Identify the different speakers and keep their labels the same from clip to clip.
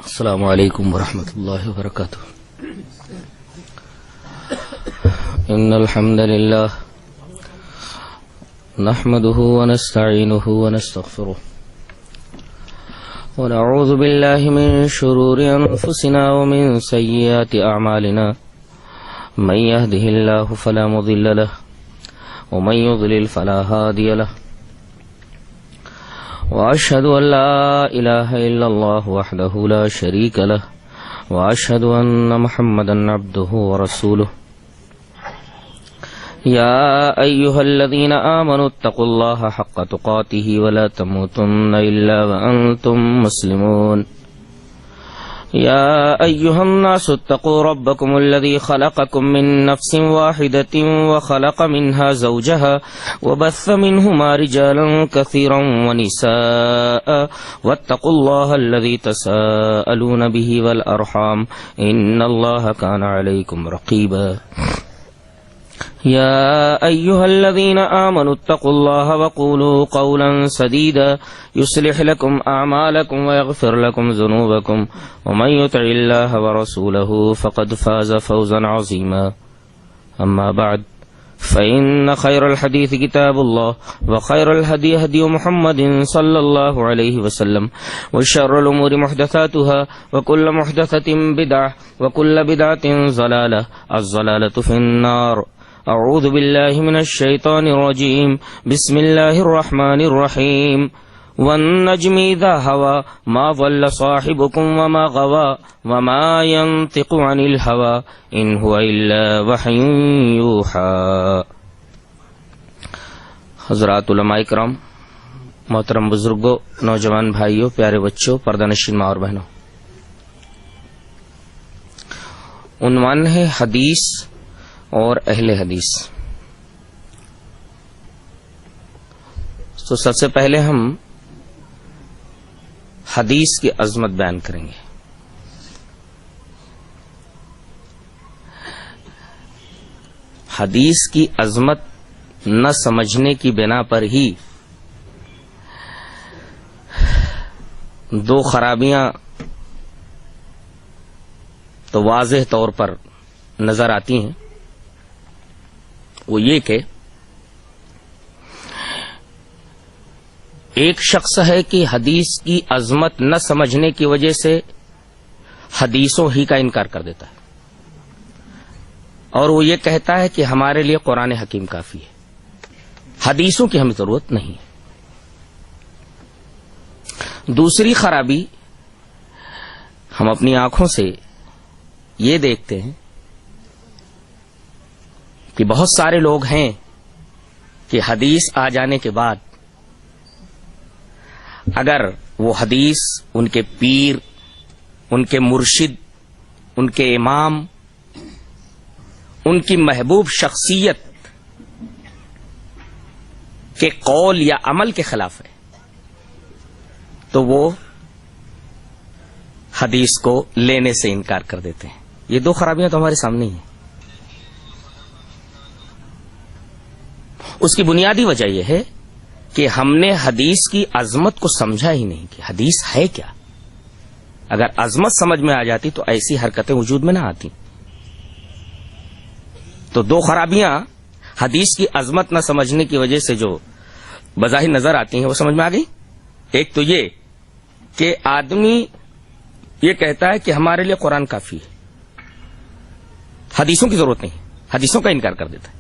Speaker 1: السلام علیکم ورحمۃ اللہ وبرکاتہ. ان الحمد للہ نحمده ونستعینه ونستغفره ونعوذ باللہ من شرور انفسنا ومن سیئات اعمالنا من يهده الله فلا مضل له ومن يضلل فلا هادي له وأشهد أن لا إله إلا الله وحده لا شريك له وأشهد أن محمدا عبده ورسوله. يا أيها الذين آمنوا اتقوا الله حق تقاته ولا تموتن إلا وأنتم مسلمون. يا أيها الناس اتقوا ربكم الذي خلقكم من نفس واحدة وخلق منها زوجها وبث منهما رجالا كثيرا ونساء واتقوا الله الذي تساءلون به والأرحام إن الله كان عليكم رقيبا. يا أيها الذين آمنوا اتقوا الله وقولوا قولا سديدا يصلح لكم أعمالكم ويغفر لكم ذنوبكم ومن يطع الله ورسوله فقد فاز فوزا عظيما. أما بعد فإن خير الحديث كتاب الله وخير الهدي هدي محمد صلى الله عليه وسلم وشر الأمور محدثاتها وكل محدثة بدعة وكل بدعة ضلالة الضلالة في النار. اعوذ باللہ من الشیطان الرجیم بسم اللہ الرحمن الرحیم. والنجم اذا هوى ما ضل صاحبكم وما غوى وما ينطق عن الهوى ان هو الا وحی یوحى. حضرات علماء کرام، محترم بزرگوں، نوجوان بھائیوں، پیارے بچوں، پردہ نشین ماں اور بہنوں، عنوان ہے حدیث اور اہل حدیث. تو سب سے پہلے ہم حدیث کی عظمت بیان کریں گے. حدیث کی عظمت نہ سمجھنے کی بنا پر ہی دو خرابیاں تو واضح طور پر نظر آتی ہیں. وہ یہ کہ ایک شخص ہے کہ حدیث کی عظمت نہ سمجھنے کی وجہ سے حدیثوں ہی کا انکار کر دیتا ہے، اور وہ یہ کہتا ہے کہ ہمارے لیے قرآن حکیم کافی ہے، حدیثوں کی ہمیں ضرورت نہیں. دوسری خرابی ہم اپنی آنکھوں سے یہ دیکھتے ہیں کہ بہت سارے لوگ ہیں کہ حدیث آ جانے کے بعد اگر وہ حدیث ان کے پیر، ان کے مرشد، ان کے امام، ان کی محبوب شخصیت کے قول یا عمل کے خلاف ہے تو وہ حدیث کو لینے سے انکار کر دیتے ہیں. یہ دو خرابیاں تو ہمارے سامنے ہی ہیں. اس کی بنیادی وجہ یہ ہے کہ ہم نے حدیث کی عظمت کو سمجھا ہی نہیں کہ حدیث ہے کیا. اگر عظمت سمجھ میں آ جاتی تو ایسی حرکتیں وجود میں نہ آتی. تو دو خرابیاں حدیث کی عظمت نہ سمجھنے کی وجہ سے جو بظاہر نظر آتی ہیں وہ سمجھ میں آ گئی. ایک تو یہ کہ آدمی یہ کہتا ہے کہ ہمارے لیے قرآن کافی ہے، حدیثوں کی ضرورت نہیں، حدیثوں کا انکار کر دیتا ہے.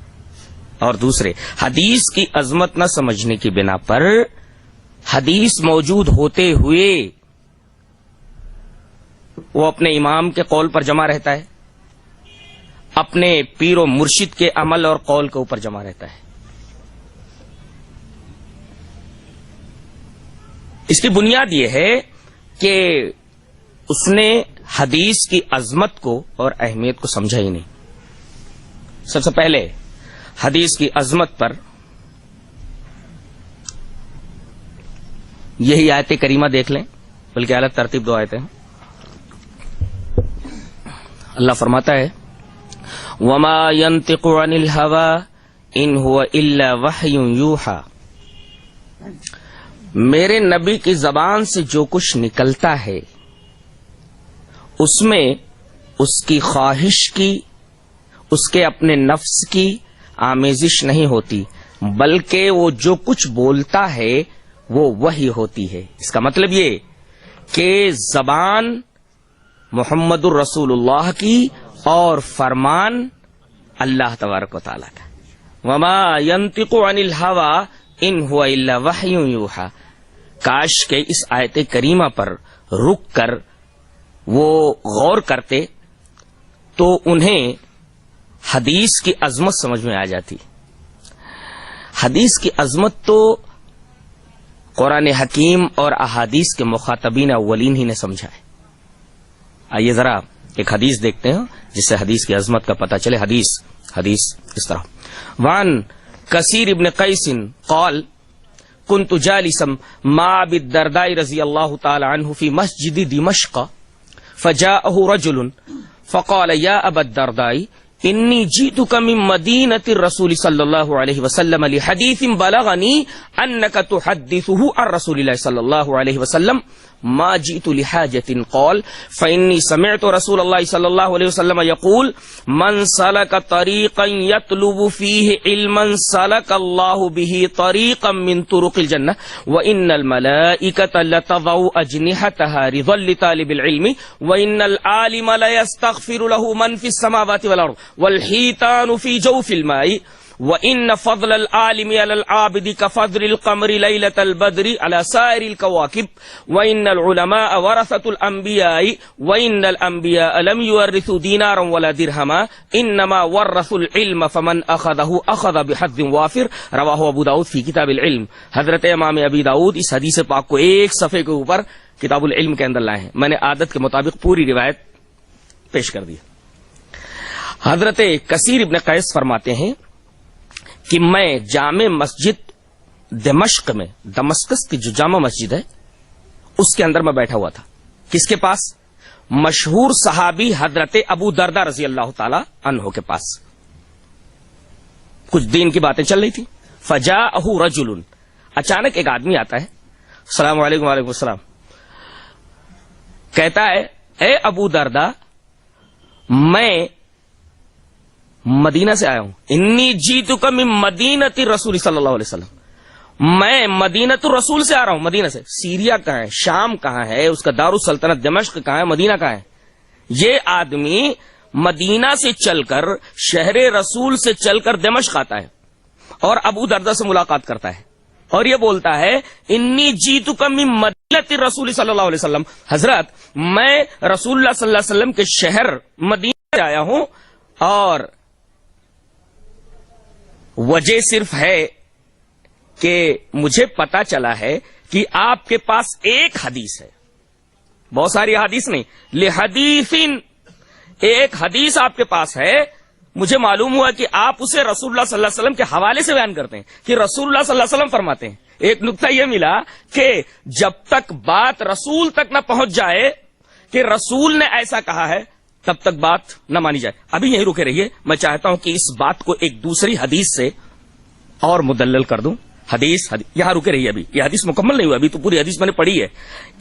Speaker 1: اور دوسرے، حدیث کی عظمت نہ سمجھنے کی بنا پر حدیث موجود ہوتے ہوئے وہ اپنے امام کے قول پر جمع رہتا ہے، اپنے پیر و مرشد کے عمل اور قول کے اوپر جمع رہتا ہے. اس کی بنیاد یہ ہے کہ اس نے حدیث کی عظمت کو اور اہمیت کو سمجھا ہی نہیں. سب سے پہلے حدیث کی عظمت پر یہی آیت کریمہ دیکھ لیں، بلکہ الگ ترتیب دو آیتیں. اللہ فرماتا ہے وما ينطق عن الهوى ان هو الا وحی یوحى. میرے نبی کی زبان سے جو کچھ نکلتا ہے اس میں اس کی خواہش کی، اس کے اپنے نفس کی آمیزش نہیں ہوتی، بلکہ وہ جو کچھ بولتا ہے وہ وحی ہوتی ہے۔ اس کا مطلب یہ کہ زبان محمد الرسول اللہ کی اور فرمان اللہ تبارک و تعالیٰ کا۔ وما ينطق عن الهوى ان هو الا وحی یوحی۔ کاش کہ اس آیت کریمہ پر رک کر وہ غور کرتے تو انہیں حدیث کی عظمت سمجھ میں آ جاتی۔ حدیث کی عظمت تو قرآن حکیم اور احادیث کے مخاطبین اولین ہی نے سمجھا ہے۔ آئیے ذرا ایک حدیث دیکھتے ہیں جس سے حدیث کی عظمت کا پتہ چلے۔ حدیث اس طرح، وان کثیر ابن قیس قال كنت جالسا مع ابي الدرداء رضي الله تعالى عنه في مسجد دمشق فجاءه رجل فقال يا ابا الدرداء انی جئتک من مدینة الرسول صلی اللہ علیہ وسلم لحدیث بلغنی انک تحدثه عن رسول اللہ صلی اللہ علیہ وسلم ما جئت لحاجة قال فإني سمعت رسول الله صلی اللہ علیہ وسلم يقول من سلك طریقا يطلب فيه علما سلك الله به طریقا من طرق الجنة وإن الملائكة لتضع أجنحتها رضا لطالب العلم وإن العالم ليستغفر له من في السماوات والأرض والحيتان في جوف الماء وإن فضل العالم على العابد كفضل القمر ليلة البدر على سائر الكواكب وإن العلماء ورثة الأنبياء وإن الأنبياء لم يورثوا دينارا ولا درهما إنما ورثوا العلم فمن أخذه أخذ بحظ وافر رواه أبو داود في كتاب العلم۔ حضرت امام ابی داؤد اس حدیث پاک کو ایک صفحے کے اوپر کتاب العلم کے اندر لائے ہیں۔ میں نے عادت کے مطابق پوری روایت پیش کر دی۔ حضرت کثیر ابن قیس فرماتے ہیں کہ میں جامع مسجد دمشق میں، دمشق کی جو جامع مسجد ہے اس کے اندر میں بیٹھا ہوا تھا۔ کس کے پاس؟ مشہور صحابی حضرت ابو درداء رضی اللہ تعالی عنہ کے پاس۔ کچھ دین کی باتیں چل رہی تھی۔ فجاءہ رجل، اچانک ایک آدمی آتا ہے، السلام علیکم، وعلیکم السلام، کہتا ہے اے ابو درداء میں مدینہ سے آیا ہوں، انی جیتک من مدینۃ الرسول صلی اللہ علیہ وسلم، میں مدینۃ الرسول سے آ رہا ہوں۔ مدینہ سے، سیریا کہاں ہے، شام کہاں ہے، اس کا دارالسلطنت دمشق کہاں ہے، مدینہ کہاں ہے؟ یہ آدمی مدینہ سے چل کر، شہر رسول سے چل کر دمشق آتا ہے اور ابو درداء سے ملاقات کرتا ہے اور یہ بولتا ہے انی جیتک من مدینۃ الرسول صلی اللہ علیہ وسلم، حضرت میں رسول اللہ صلی اللہ علیہ وسلم کے شہر مدینہ سے آیا ہوں اور وجہ صرف ہے کہ مجھے پتا چلا ہے کہ آپ کے پاس ایک حدیث ہے، بہت ساری حدیث نہیں، لحدیث، ایک حدیث آپ کے پاس ہے، مجھے معلوم ہوا کہ آپ اسے رسول اللہ صلی اللہ علیہ وسلم کے حوالے سے بیان کرتے ہیں کہ رسول اللہ صلی اللہ علیہ وسلم فرماتے ہیں۔ ایک نقطہ یہ ملا کہ جب تک بات رسول تک نہ پہنچ جائے کہ رسول نے ایسا کہا ہے تب تک بات نہ مانی جائے۔ ابھی یہیں رکے رہیے، میں چاہتا ہوں کہ اس بات کو ایک دوسری حدیث سے اور مدلل کر دوں۔ حدیث یہاں رکے رہیے، ابھی یہ حدیث مکمل نہیں ہوا، ابھی تو پوری حدیث میں نے پڑھی ہے۔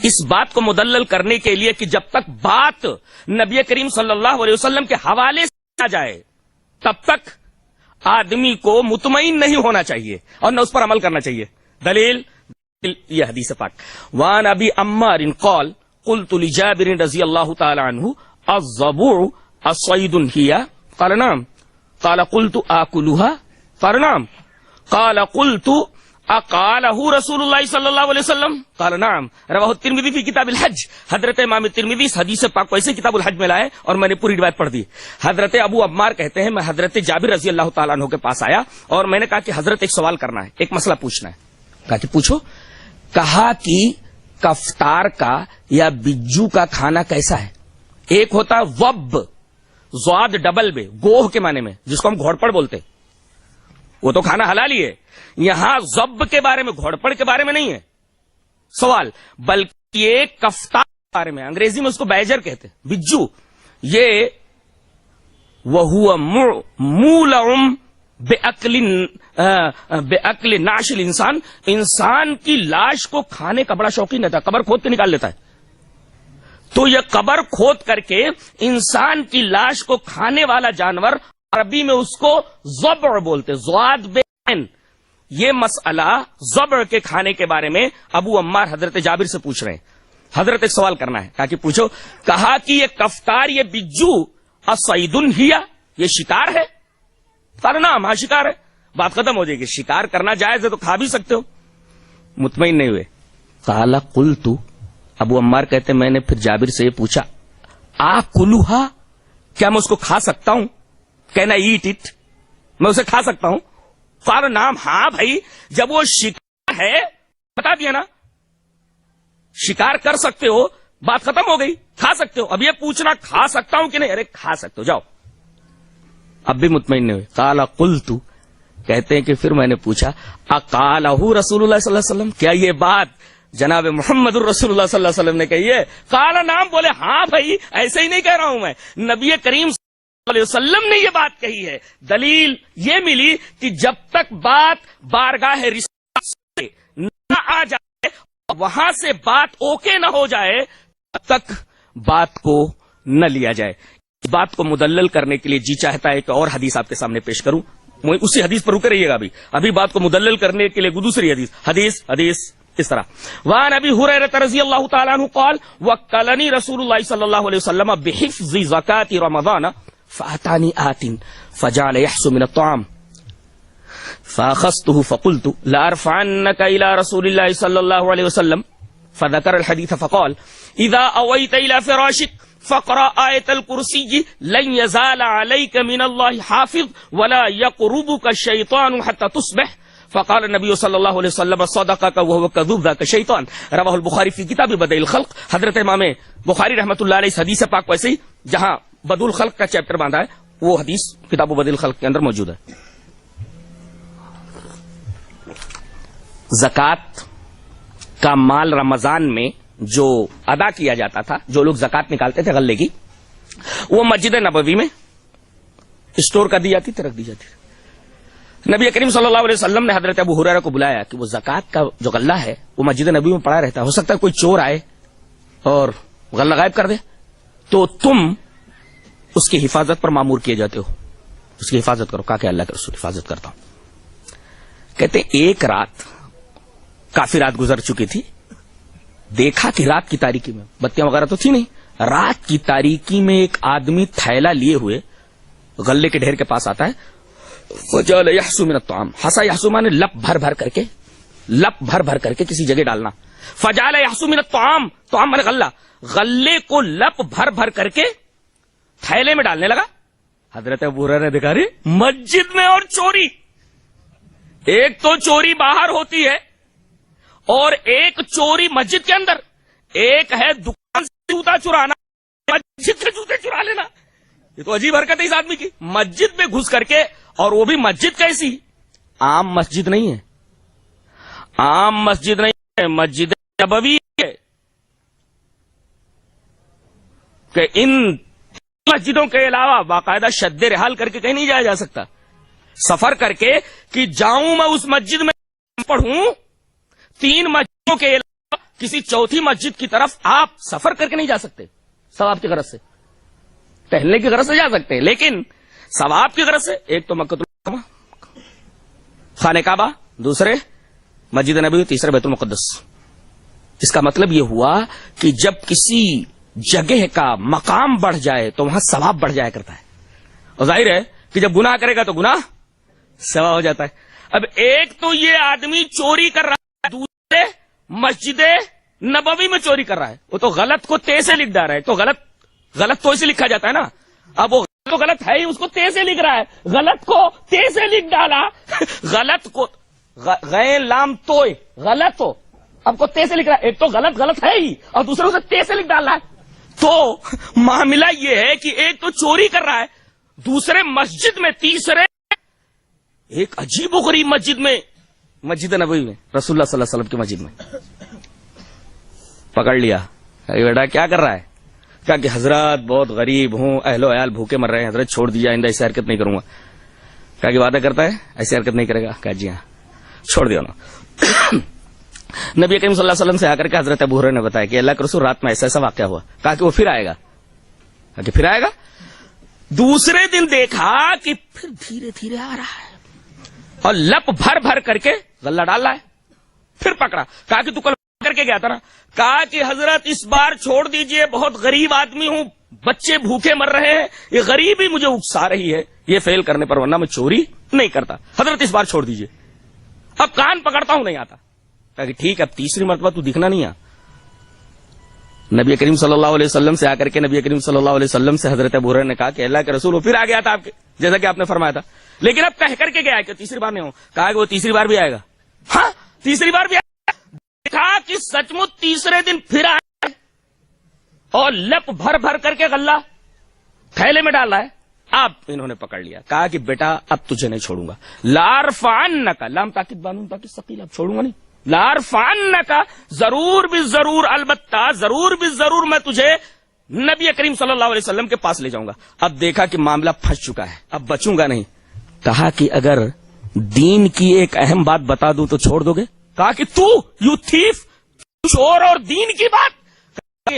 Speaker 1: اس بات کو مدلل کرنے کے لیے کہ جب تک بات نبی کریم صلی اللہ علیہ وسلم کے حوالے سے آ جائے تب تک آدمی کو مطمئن نہیں ہونا چاہیے اور نہ اس پر عمل کرنا چاہیے۔ دلیل یہ حدیث پاک، وان ابی عمار قال قلت لجابر رضی اللہ تعالی عنہ الضبع الصید هي قال نعم قال قلت آکلها قال نعم قال قلت اقاله رسول اللہ صلی اللہ علیہ وسلم قال نعم رواہ الترمذی فی کتاب الحج۔ حضرت امام ترمذی اس حدیث پاک کو ایسے کتاب الحج میں لائے اور میں نے پوری روایت پڑھ دی۔ حضرت ابو عمار کہتے ہیں میں حضرت جابر رضی اللہ تعالیٰ عنہ کے پاس آیا اور میں نے کہا کہ حضرت ایک سوال کرنا ہے، ایک مسئلہ پوچھنا ہے۔ کہا کہ پوچھو۔ کہا کہ کفتار کا یا بجو کا کھانا کیسا ہے؟ ایک ہوتا ہے وب، زواد ڈبل بے، گوہ کے معنی میں، جس کو ہم گھوڑپڑ بولتے، وہ تو کھانا حلال ہی ہے۔ یہاں زب کے بارے میں، گھوڑپڑ کے بارے میں نہیں ہے سوال، بلکہ یہ کفتار کے بارے میں، انگریزی میں اس کو بیجر کہتے، بجو۔ یہ وَهُوَ مُولَعٌ بِعَقْلِ نَعْشِ الْإِنسان، انسان کی لاش کو کھانے کا بڑا شوقین رہتا ہے، قبر کھود کے نکال لیتا ہے۔ تو یہ قبر کھود کر کے انسان کی لاش کو کھانے والا جانور، عربی میں اس کو ضبع بولتے، ضاد بین. یہ مسئلہ ضبع کے کھانے کے بارے میں ابو عمار حضرت جابر سے پوچھ رہے ہیں. حضرت ایک سوال کرنا ہے، تاکہ پوچھو. کہا کہ یہ کفتار، یہ بجو اصید ہیا، یہ شکار ہے؟ قال نعم، ہاں شکار ہے. بات ختم ہو جائے گی. شکار کرنا جائز ہے تو کھا بھی سکتے ہو. مطمئن نہیں ہوئے. قال قلت، ابو عمار کہتے میں نے پھر جابر سے یہ پوچھا، آکلھا، کیا میں اس کو کھا سکتا ہوں؟ کہنا ایٹ اٹ، میں اسے کھا سکتا ہوں. قال نعم، ہاں بھائی، جب وہ شکار ہے، بتا دیا نا، شکار کر سکتے ہو، بات ختم ہو گئی، کھا سکتے ہو. اب یہ پوچھنا کھا سکتا ہوں کہ نہیں، ارے کھا سکتے ہو، جاؤ. اب بھی مطمئن نہیں ہوئے. قال قلت، کہتے ہیں کہ پھر میں نے پوچھا، اقالہ رسول اللہ صلی اللہ علیہ وسلم، کیا یہ بات جناب محمد الرسول اللہ صلی اللہ علیہ وسلم نے کہی ہے؟ قال نعم، بولے ہاں بھائی، ایسے ہی نہیں کہہ رہا ہوں میں، نبی کریم صلی اللہ علیہ وسلم نے یہ بات کہی ہے. دلیل یہ ملی کہ جب تک بات بارگاہ رسالت سے نہ آ جائے، وہاں سے بات اوکے نہ ہو جائے، تب تک بات کو نہ لیا جائے. اس بات کو مدلل کرنے کے لیے جی چاہتا ہے کہ اور حدیث آپ کے سامنے پیش کروں. اسی حدیث پر رکے رہیے گا. ابھی بات کو مدلل کرنے کے لیے دوسری حدیث اس طرح. وعن ابی ہریرہ رضی اللہ تعالی عنہ قال وکلنی رسول اللہ صلی اللہ علیہ وسلم بحفظ زکاة رمضان فاتانی آت فجعل يحسو من الطعام فاخذته فقلت لا ارفعنك الى رسول الله صلى الله عليه وسلم فذكر الحديث فقال اذا اويت الى فراشك فقرأ آية الكرسي لن يزال عليك من الله حافظ ولا يقربك الشيطان حتى تصبح. فقال النبی صلی اللہ علیہ وسلم صدقك وهو كذوب ذاك الشيطان. رواہ البخاری فی کتاب بدء الخلق. حضرت امام بخاری رحمۃ اللہ علیہ حدیث پاک کو ایسے ہی جہاں بدء الخلق کا چیپٹر باندھا ہے، وہ حدیث کتاب بدء الخلق کے اندر موجود ہے. زکوٰۃ کا مال رمضان میں جو ادا کیا جاتا تھا، جو لوگ زکوٰۃ نکالتے تھے غلے کی، وہ مسجد نبوی میں اسٹور کر دی جاتی تھی، رکھ دی جاتی تھی. نبی کریم صلی اللہ علیہ وسلم نے حضرت ابو ہریرہ کو بلایا کہ وہ زکوٰۃ کا جو غلہ ہے وہ مسجد نبوی میں پڑا رہتا ہے، ہو سکتا ہے کوئی چور آئے اور غلہ غائب کر دے، تو تم اس کی حفاظت پر مامور کیے جاتے ہو، اس کی حفاظت کرو. کہا کہ اللہ کے رسول حفاظت کرتا ہوں. کہتے ایک رات، کافی رات گزر چکی تھی، دیکھا کہ رات کی تاریکی میں، بتیاں وغیرہ تو تھی نہیں، رات کی تاریکی میں ایک آدمی تھیلا لیے ہوئے غلے کے ڈھیر کے پاس آتا ہے. فجعل يحسو من الطعام، حسا يحسو مانے لپ بھر بھر کر کے کسی جگہ ڈالنا. فجعل يحسو من الطعام، طعام مانے غلہ، غلے کو لپ بھر کر کے تھیلے میں ڈالنے لگا. حضرت ابو ہریرہ دکھا رہے مسجد میں اور چوری. ایک تو چوری باہر ہوتی ہے اور ایک چوری مسجد کے اندر. ایک ہے دکان سے جوتا چرانا، مسجد سے جوتے چرا لینا. یہ تو عجیب حرکت ہے اس آدمی کی. مسجد میں گھس کر کے، اور وہ بھی مسجد کیسی؟ عام مسجد نہیں ہے، عام مسجد نہیں ہے، مسجد نبوی ہے. کہ ان مسجدوں کے علاوہ باقاعدہ شد رحال کر کے کہیں نہیں جایا جا سکتا. سفر کر کے کہ جاؤں میں اس مسجد میں پڑھوں، 3 مسجدوں کے علاوہ کسی چوتھی مسجد کی طرف آپ سفر کر کے نہیں جا سکتے. ثواب کی غرض سے، ٹہلنے کی غرض سے جا سکتے ہیں، لیکن ثواب کی غرض سے ایک تو مکہ المکرمہ، خانہ کعبہ، دوسرے مسجد نبوی، تیسرے بیت المقدس. اس کا مطلب یہ ہوا کہ جب کسی جگہ کا مقام بڑھ جائے تو وہاں ثواب بڑھ جایا کرتا ہے. اور ظاہر ہے کہ جب گناہ کرے گا تو گناہ ثواب ہو جاتا ہے. اب ایک تو یہ آدمی چوری کر رہا ہے، دوسرے مسجد نبوی میں چوری کر رہا ہے. وہ تو غلط کو تے سے لکھ ڈالا ہے. تو غلط تو اسے لکھا جاتا ہے نا. اب وہ تو غلط ہے ہی، اس کو تے سے لکھ رہا ہے. غلط کو تے سے لکھ ڈالا، غلط کو غین لام توئے غلط ہو، اب کو تے سے لکھ رہا ہے. ایک تو غلط ہے ہی اور دوسرے اسے تے سے لکھ ڈالا ہے. تو معاملہ یہ ہے کہ ایک تو چوری کر رہا ہے، دوسرے مسجد میں، تیسرے ایک عجیب و غریب مسجد میں، مسجد نبوی میں، رسول اللہ صلی اللہ علیہ وسلم کی مسجد میں پکڑ لیا. بیٹا کیا کر رہا ہے؟ کہا کہ حضرات بہت غریب ہوں، اہل و عیال بھوکے مر رہے ہیں، حضرت چھوڑ دیا، آئندہ ایسی حرکت نہیں کروں گا. کہا کہ وعدہ کرتا ہے ایسی حرکت نہیں کرے گا؟ کہا جی ہاں. چھوڑ دیا نا. نبی کریم صلی اللہ علیہ وسلم سے آ کر کے حضرت ابو ہریرہ نے بتایا کہ اللہ کے رسول رات میں ایسا ایسا واقعہ ہوا. کہا کہ وہ پھر آئے گا. کہا کہ پھر آئے گا. دوسرے دن دیکھا کہ پھر دھیرے دھیرے آ رہا ہے اور لپ بھر بھر کر کے غلہ ڈال رہا ہے. پھر پکڑا. کہا کہ تو کل کر کے گیا تھا نا. کہا کہ حضرت اس بار چھوڑ دیجئے, بہت غریب آدمی ہوں, بچے بھوکے مر رہے ہیں, یہ غریبی مجھے اکسا رہی ہے یہ فیل کرنے پر, ورنہ میں چوری نہیں کرتا. حضرت اس بار چھوڑ دیجئے, اب کان پکڑتا ہوں نہیں آتا. کہا کہ ٹھیک ہے, اب تیسری مرتبہ تو دکھنا نہیں. نبی کریم صلی اللہ علیہ وسلم سے آ کر کے نبی کریم صلی اللہ علیہ وسلم سے حضرت ابو ہریرہ نے کہا کہ اللہ کے رسول وہ پھر آ گیا تھا آپ کے, جیسا کہ آپ نے فرمایا تھا, لیکن اب کہہ کر کے گیا کہ تیسری بار نہیں ہو. کہا کہ وہ تیسری بار بھی آئے گا. ہاں تیسری بار بھی آئے گا. دیکھا کہ سچ مچ تیسرے دن پھر آئے اور لپ بھر بھر کر کے غلہ تھیلے میں ڈال رہا ہے. اب انہوں نے پکڑ لیا. کہا کہ بیٹا اب تجھے نہیں چھوڑوں گا. لارفعنک, لام تاکید بانون تاکید ثقیل, اب چھوڑوں گا نہیں. لارفعنک, ضرور بھی ضرور, البتہ ضرور بھی ضرور میں تجھے نبی کریم صلی اللہ علیہ وسلم کے پاس لے جاؤں گا. اب دیکھا کہ معاملہ پھنس چکا ہے, اب بچوں گا نہیں. کہا کہ اگر دین کی ایک اہم بات بتا دوں تو چھوڑ دو گے؟ کہا کہ تو یو تھیف, چور, اور دین کی بات,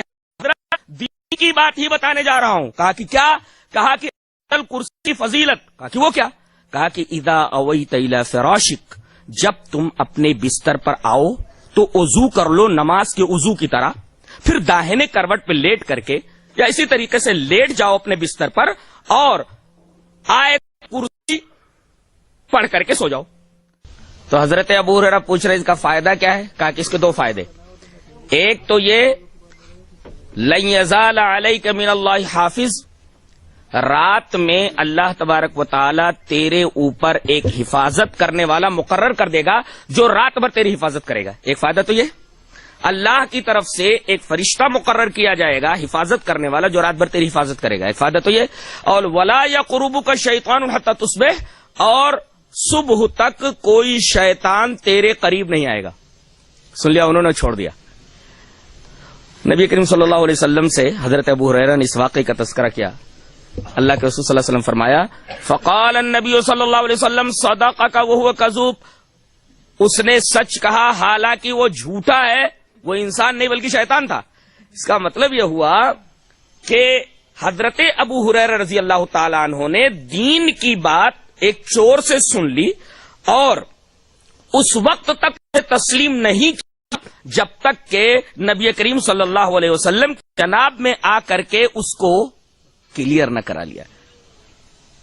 Speaker 1: دین کی بات ہی بتانے جا رہا ہوں. کہا کہ کیا؟ کہا کہ کرسی فضیلت. کہا کہ وہ کیا؟ کہا کہ اذا اویت الی فراشک, جب تم اپنے بستر پر آؤ تو وضو کر لو نماز کے وضو کی طرح, پھر داہنے کروٹ پہ لیٹ کر کے یا اسی طریقے سے لیٹ جاؤ اپنے بستر پر اور آیت کرسی پڑھ کر کے سو جاؤ. تو حضرت ابو ہریرہ پوچھ رہے اس کا فائدہ کیا ہے؟ کہا کہ اس کے دو فائدے. ایک تو یہ لن یزال علیک من اللہ حافظ, رات میں اللہ تبارک و تعالی تیرے اوپر ایک حفاظت کرنے والا مقرر کر دے گا جو رات بھر تیری حفاظت کرے گا. ایک فائدہ تو یہ اللہ کی طرف سے ایک فرشتہ مقرر کیا جائے گا حفاظت کرنے والا جو رات بھر تیری حفاظت کرے گا. ایک فائدہ تو یہ. اور ولا یقربک الشیطان حتی تصبح, اور صبح تک کوئی شیطان تیرے قریب نہیں آئے گا. سن لیا, انہوں نے چھوڑ دیا. نبی کریم صلی اللہ علیہ وسلم سے حضرت ابو ہریرہ نے اس واقعے کا تذکرہ کیا. اللہ کے رسول صلی اللہ علیہ وسلم فرمایا فقال النبی صلی اللہ علیہ وسلم صدقک وہو کذوب, اس نے سچ کہا حالانکہ وہ جھوٹا ہے. وہ انسان نہیں بلکہ شیطان تھا. اس کا مطلب یہ ہوا کہ حضرت ابو ہریرہ رضی اللہ تعالیٰ عنہ نے دین کی بات ایک چور سے سن لی اور اس وقت تک تسلیم نہیں کی جب تک کہ نبی کریم صلی اللہ علیہ وسلم جناب میں آ کر کے اس کو کلیئر نہ کرا لیا.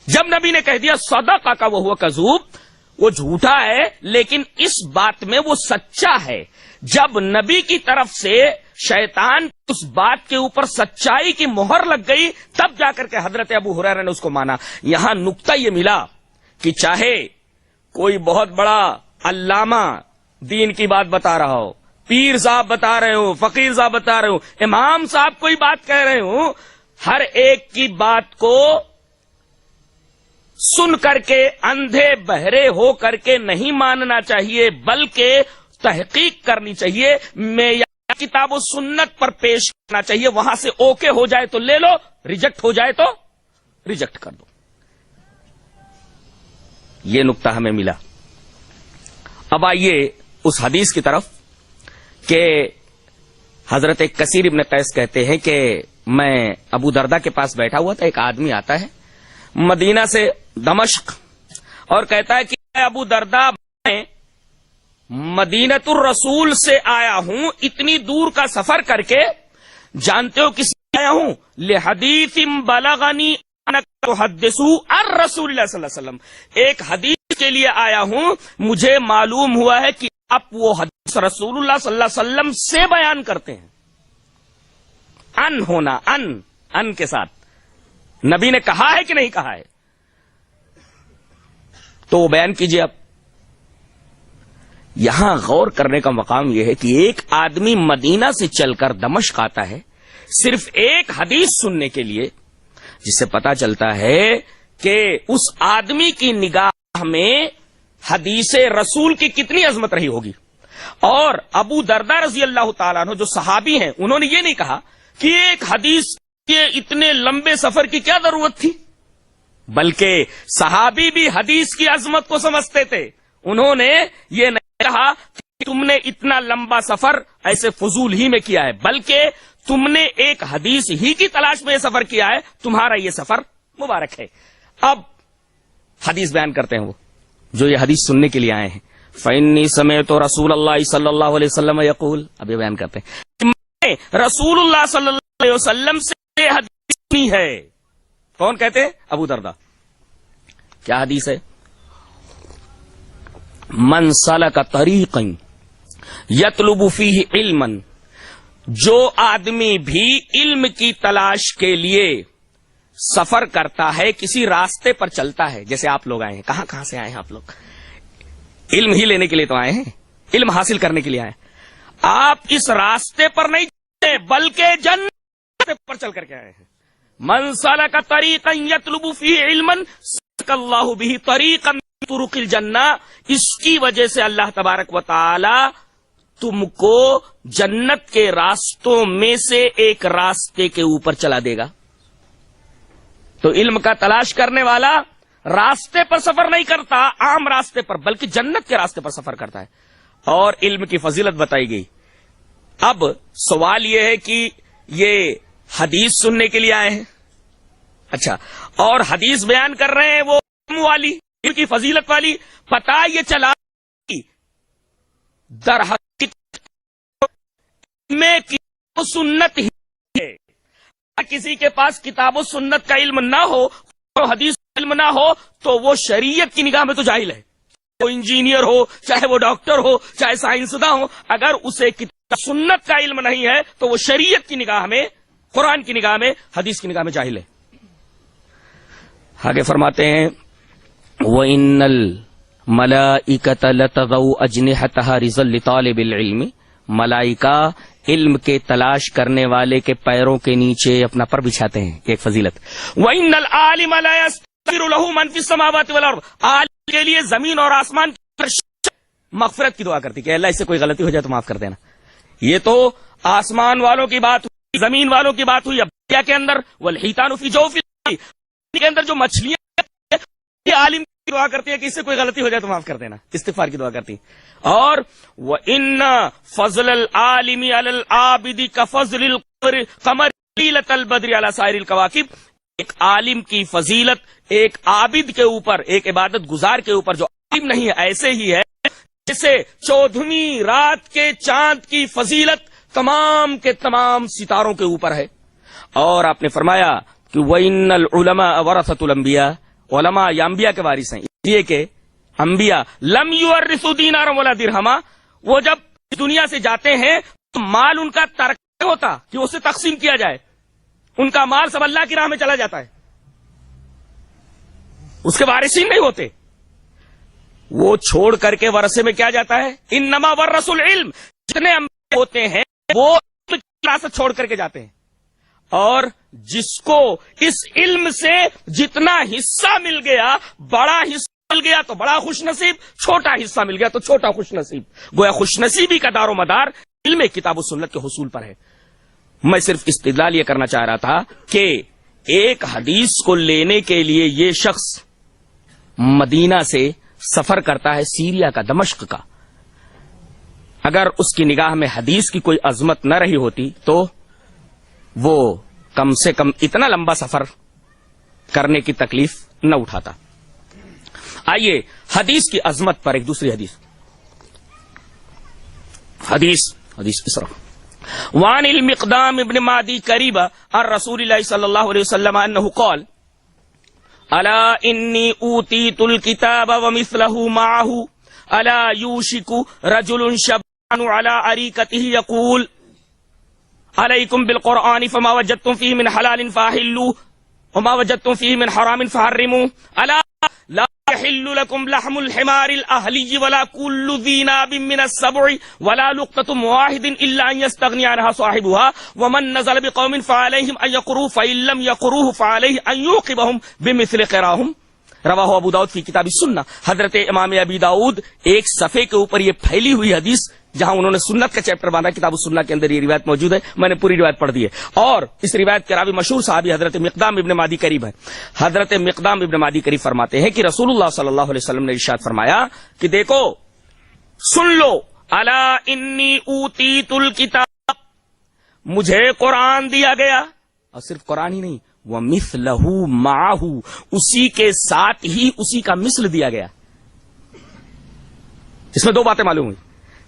Speaker 1: جب نبی نے کہہ دیا صدقہ وہو کذوب, وہ جھوٹا ہے لیکن اس بات میں وہ سچا ہے, جب نبی کی طرف سے شیطان اس بات کے اوپر سچائی کی مہر لگ گئی تب جا کر کے حضرت ابو ہریرہ نے اس کو مانا. یہاں نقطہ یہ ملا کہ چاہے کوئی بہت بڑا علامہ دین کی بات بتا رہا ہو, پیر صاحب بتا رہے ہوں, فقیر صاحب بتا رہے ہوں, امام صاحب کوئی بات کہہ رہے ہوں, ہر ایک کی بات کو سن کر کے اندھے بہرے ہو کر کے نہیں ماننا چاہیے بلکہ تحقیق کرنی چاہیے. معیار کتاب و سنت پر پیش کرنا چاہیے. وہاں سے اوکے ہو جائے تو لے لو, ریجیکٹ ہو جائے تو ریجیکٹ کر دو. یہ نقطہ ہمیں ملا. اب آئیے اس حدیث کی طرف کہ حضرت کثیر ابن قیس کہتے ہیں کہ میں ابو دردہ کے پاس بیٹھا ہوا تھا, ایک آدمی آتا ہے مدینہ سے دمشق اور کہتا ہے کہ ابو دردہ میں مدینۃ الرسول سے آیا ہوں, اتنی دور کا سفر کر کے. جانتے ہو کس لیے آیا ہوں؟ لحدیث بلغنی انک تحدثو عن رسول اللہ صلی اللہ علیہ وسلم, ایک حدیث کے لیے آیا ہوں, مجھے معلوم ہوا ہے کہ آپ وہ حدیث رسول اللہ صلی اللہ علیہ وسلم سے بیان کرتے ہیں. ان ہونا, ان کے ساتھ نبی نے کہا ہے کہ نہیں کہا ہے تو وہ بیان کیجیے. اب یہاں غور کرنے کا مقام یہ ہے کہ ایک آدمی مدینہ سے چل کر دمشق آتا ہے صرف ایک حدیث سننے کے لیے, جس سے پتا چلتا ہے کہ اس آدمی کی نگاہ میں حدیث رسول کی کتنی عظمت رہی ہوگی. اور ابو دردہ رضی اللہ تعالیٰ عنہ جو صحابی ہیں انہوں نے یہ نہیں کہا کہ ایک حدیث کے اتنے لمبے سفر کی کیا ضرورت تھی, بلکہ صحابی بھی حدیث کی عظمت کو سمجھتے تھے. انہوں نے یہ نہیں کہا کہ تم نے اتنا لمبا سفر ایسے فضول ہی میں کیا ہے، بلکہ تم نے ایک حدیث ہی کی تلاش میں یہ سفر کیا ہے، تمہارا یہ سفر مبارک ہے۔ اب حدیث بیان کرتے ہیں وہ جو یہ حدیث سننے کے لیے آئے ہیں۔ فإنی سمعت رسول اللہ صلی اللہ علیہ وسلم یقول، اب یہ بیان کرتے ہیں میں رسول اللہ صلی اللہ علیہ وسلم سے یہ حدیث سنی ہے۔ کون کہتے ہیں؟ ابو درداء۔ کیا حدیث ہے؟ من سلک طریقا یطلب فیہ علما، جو آدمی بھی علم کی تلاش کے لیے سفر کرتا ہے، کسی راستے پر چلتا ہے، جیسے آپ لوگ آئے ہیں، کہاں سے آئے ہیں آپ لوگ؟ علم ہی لینے کے لیے تو آئے ہیں، علم حاصل کرنے کے لیے آئے ہیں۔ آپ اس راستے پر نہیں چلتے بلکہ جنت پر چل کر کے آئے ہیں۔ من سلک طریقا یطلب فیہ علما سلک اللہ بہ طریقا من طرق الجنہ، اس کی وجہ سے اللہ تبارک و تعالی تم کو جنت کے راستوں میں سے ایک راستے کے اوپر چلا دے گا۔ تو علم کا تلاش کرنے والا راستے پر سفر نہیں کرتا عام راستے پر، بلکہ جنت کے راستے پر سفر کرتا ہے، اور علم کی فضیلت بتائی گئی۔ اب سوال یہ ہے کہ یہ حدیث سننے کے لیے آئے ہیں، اچھا، اور حدیث بیان کر رہے ہیں وہ علم والی، علم کی فضیلت والی، پتہ یہ چلا در حقیقت میں کتاب و سنت ہی ہے۔ کسی کے پاس کتاب و سنت کا علم نہ ہو اور حدیث کا علم نہ ہو تو وہ شریعت کی نگاہ میں تو جاہل ہے۔ وہ انجینئر ہو، چاہے وہ ڈاکٹر ہو، چاہے سائنسداں ہو، اگر اسے کتاب سنت کا علم نہیں ہے تو وہ شریعت کی نگاہ میں، قرآن کی نگاہ میں، حدیث کی نگاہ میں جاہل ہے۔ آگے فرماتے ہیں وَإِنَّ الْمَلَائِكَةَ لَتَضَعُ أَجْنِحَتَهَا رِضًا لِطَالِبِ الْعِلْمِ، ملائکہ علم کے تلاش کرنے والے کے پیروں کے نیچے اپنا پر بچھاتے ہیں۔ ایک فضیلت وَإِنَّ الْعَالِمَ لَا يَسْتَغْفِرُ لَهُ مَنْ فِي السَّمَاوَاتِ وَالْأَرْضِ، عالم کے لیے زمین اور آسمان کی مغفرت کی دعا کرتی کہ اللہ اس سے کوئی غلطی ہو جائے تو معاف کر دینا۔ یہ تو آسمان والوں کی بات ہوئی، زمین والوں کی بات ہوئی۔ اب کے اندر وَالْحِيتَانُ فِي جَوْفِ الْبَحْرِ، کے اندر جو مچھلیاں یہ عالم کی دعا کرتی ہے کہ اس سے کوئی غلطی ہو جائے تو معاف کر دینا، استغفار کی دعا کرتی ہیں۔ اور وَإِنَّ فَضْلَ الْعَالِمِ عَلَى الْعَابِدِ كَفَضْلِ الْقَمَرِ لَيْلَةَ الْبَدْرِ عَلَى سَائِرِ الْكَوَاكِبِ، ایک عالم کی فضیلت ایک عابد کے اوپر، ایک عبادت گزار کے اوپر جو عالم نہیں ہے، ایسے ہی ہے جیسے 14ویں رات کے چاند کی فضیلت تمام کے تمام ستاروں کے اوپر ہے۔ اور آپ نے فرمایا کہ وَإِنَّ الْعُلَمَاءَ وَرَثَةُ الْأَنْبِيَاء، علماء یا انبیاء کے وارث ہیں، اس لیے کہ انبیاء لم یورثوا دینارا ولا درہما، وہ جب دنیا سے جاتے ہیں تو مال ان کا ترک نہیں ہوتا کہ اسے تقسیم کیا جائے، ان کا مال سب اللہ کی راہ میں چلا جاتا ہے، اس کے وارثین نہیں ہوتے۔ وہ چھوڑ کر کے ورثے میں کیا جاتا ہے؟ انما ورثوا العلم، جتنے انبیاء ہوتے ہیں وہ علم کی وراثت چھوڑ کر کے جاتے ہیں، اور جس کو اس علم سے جتنا حصہ مل گیا، بڑا حصہ مل گیا تو بڑا خوش نصیب، چھوٹا حصہ مل گیا تو چھوٹا خوش نصیب۔ گویا خوش نصیبی کا دار و مدار علم کتاب و سنت کے حصول پر ہے۔ میں صرف استدلال یہ کرنا چاہ رہا تھا کہ ایک حدیث کو لینے کے لیے یہ شخص مدینہ سے سفر کرتا ہے، سیریا کا، دمشق کا، اگر اس کی نگاہ میں حدیث کی کوئی عظمت نہ رہی ہوتی تو وہ کم سے کم اتنا لمبا سفر کرنے کی تکلیف نہ اٹھاتا۔ آئیے حدیث کی عظمت پر ایک دوسری حدیث اس طرح وعن المقدام ابن معدی کریبہ عن رسول اللہ صلی اللہ علیہ وسلم انہ قال الا انی اوتیت الکتاب ومثلہ معہ الا یوشک رجل شبان علی اریکتہ یقول علیکم بالقرآن فما وجدتم فیہ من حلال فاحلوا وما وجدتم فیہ من حرام فحرموا الا لا يحل لكم لحم الحمار الأهلي ولا كل ذي ناب من السبع ولا لقطة واحد إلا أن يستغني عنها صاحبها ومن نزل بقوم فعليهم أن يقروه فإن لم يقروه فعليه أن يوقبهم بمثل قراهم رواہ ابو داؤد فی کتاب السنہ۔ حضرت امام ابی داؤد ایک صفحے کے اوپر یہ پھیلی ہوئی حدیث جہاں انہوں نے سنت کا چیپٹر باندھا، کتاب السنہ کے اندر یہ روایت موجود ہے، میں نے پوری روایت پڑھ دی ہے، اور اس روایت کے راوی مشہور صحابی حضرت مقدام ابن معدی کریب ہے۔ حضرت مقدام ابن معدی کریب فرماتے ہیں کہ رسول اللہ صلی اللہ علیہ وسلم نے ارشاد فرمایا کہ دیکھو، سن لو، الا انی اوتیت الکتاب، مجھے قرآن دیا گیا، اور صرف قرآن ہی نہیں، وَمِثْلَهُ مَعَهُ، اسی کے ساتھ ہی اسی کا مثل دیا گیا۔ اس میں دو باتیں معلوم ہوئی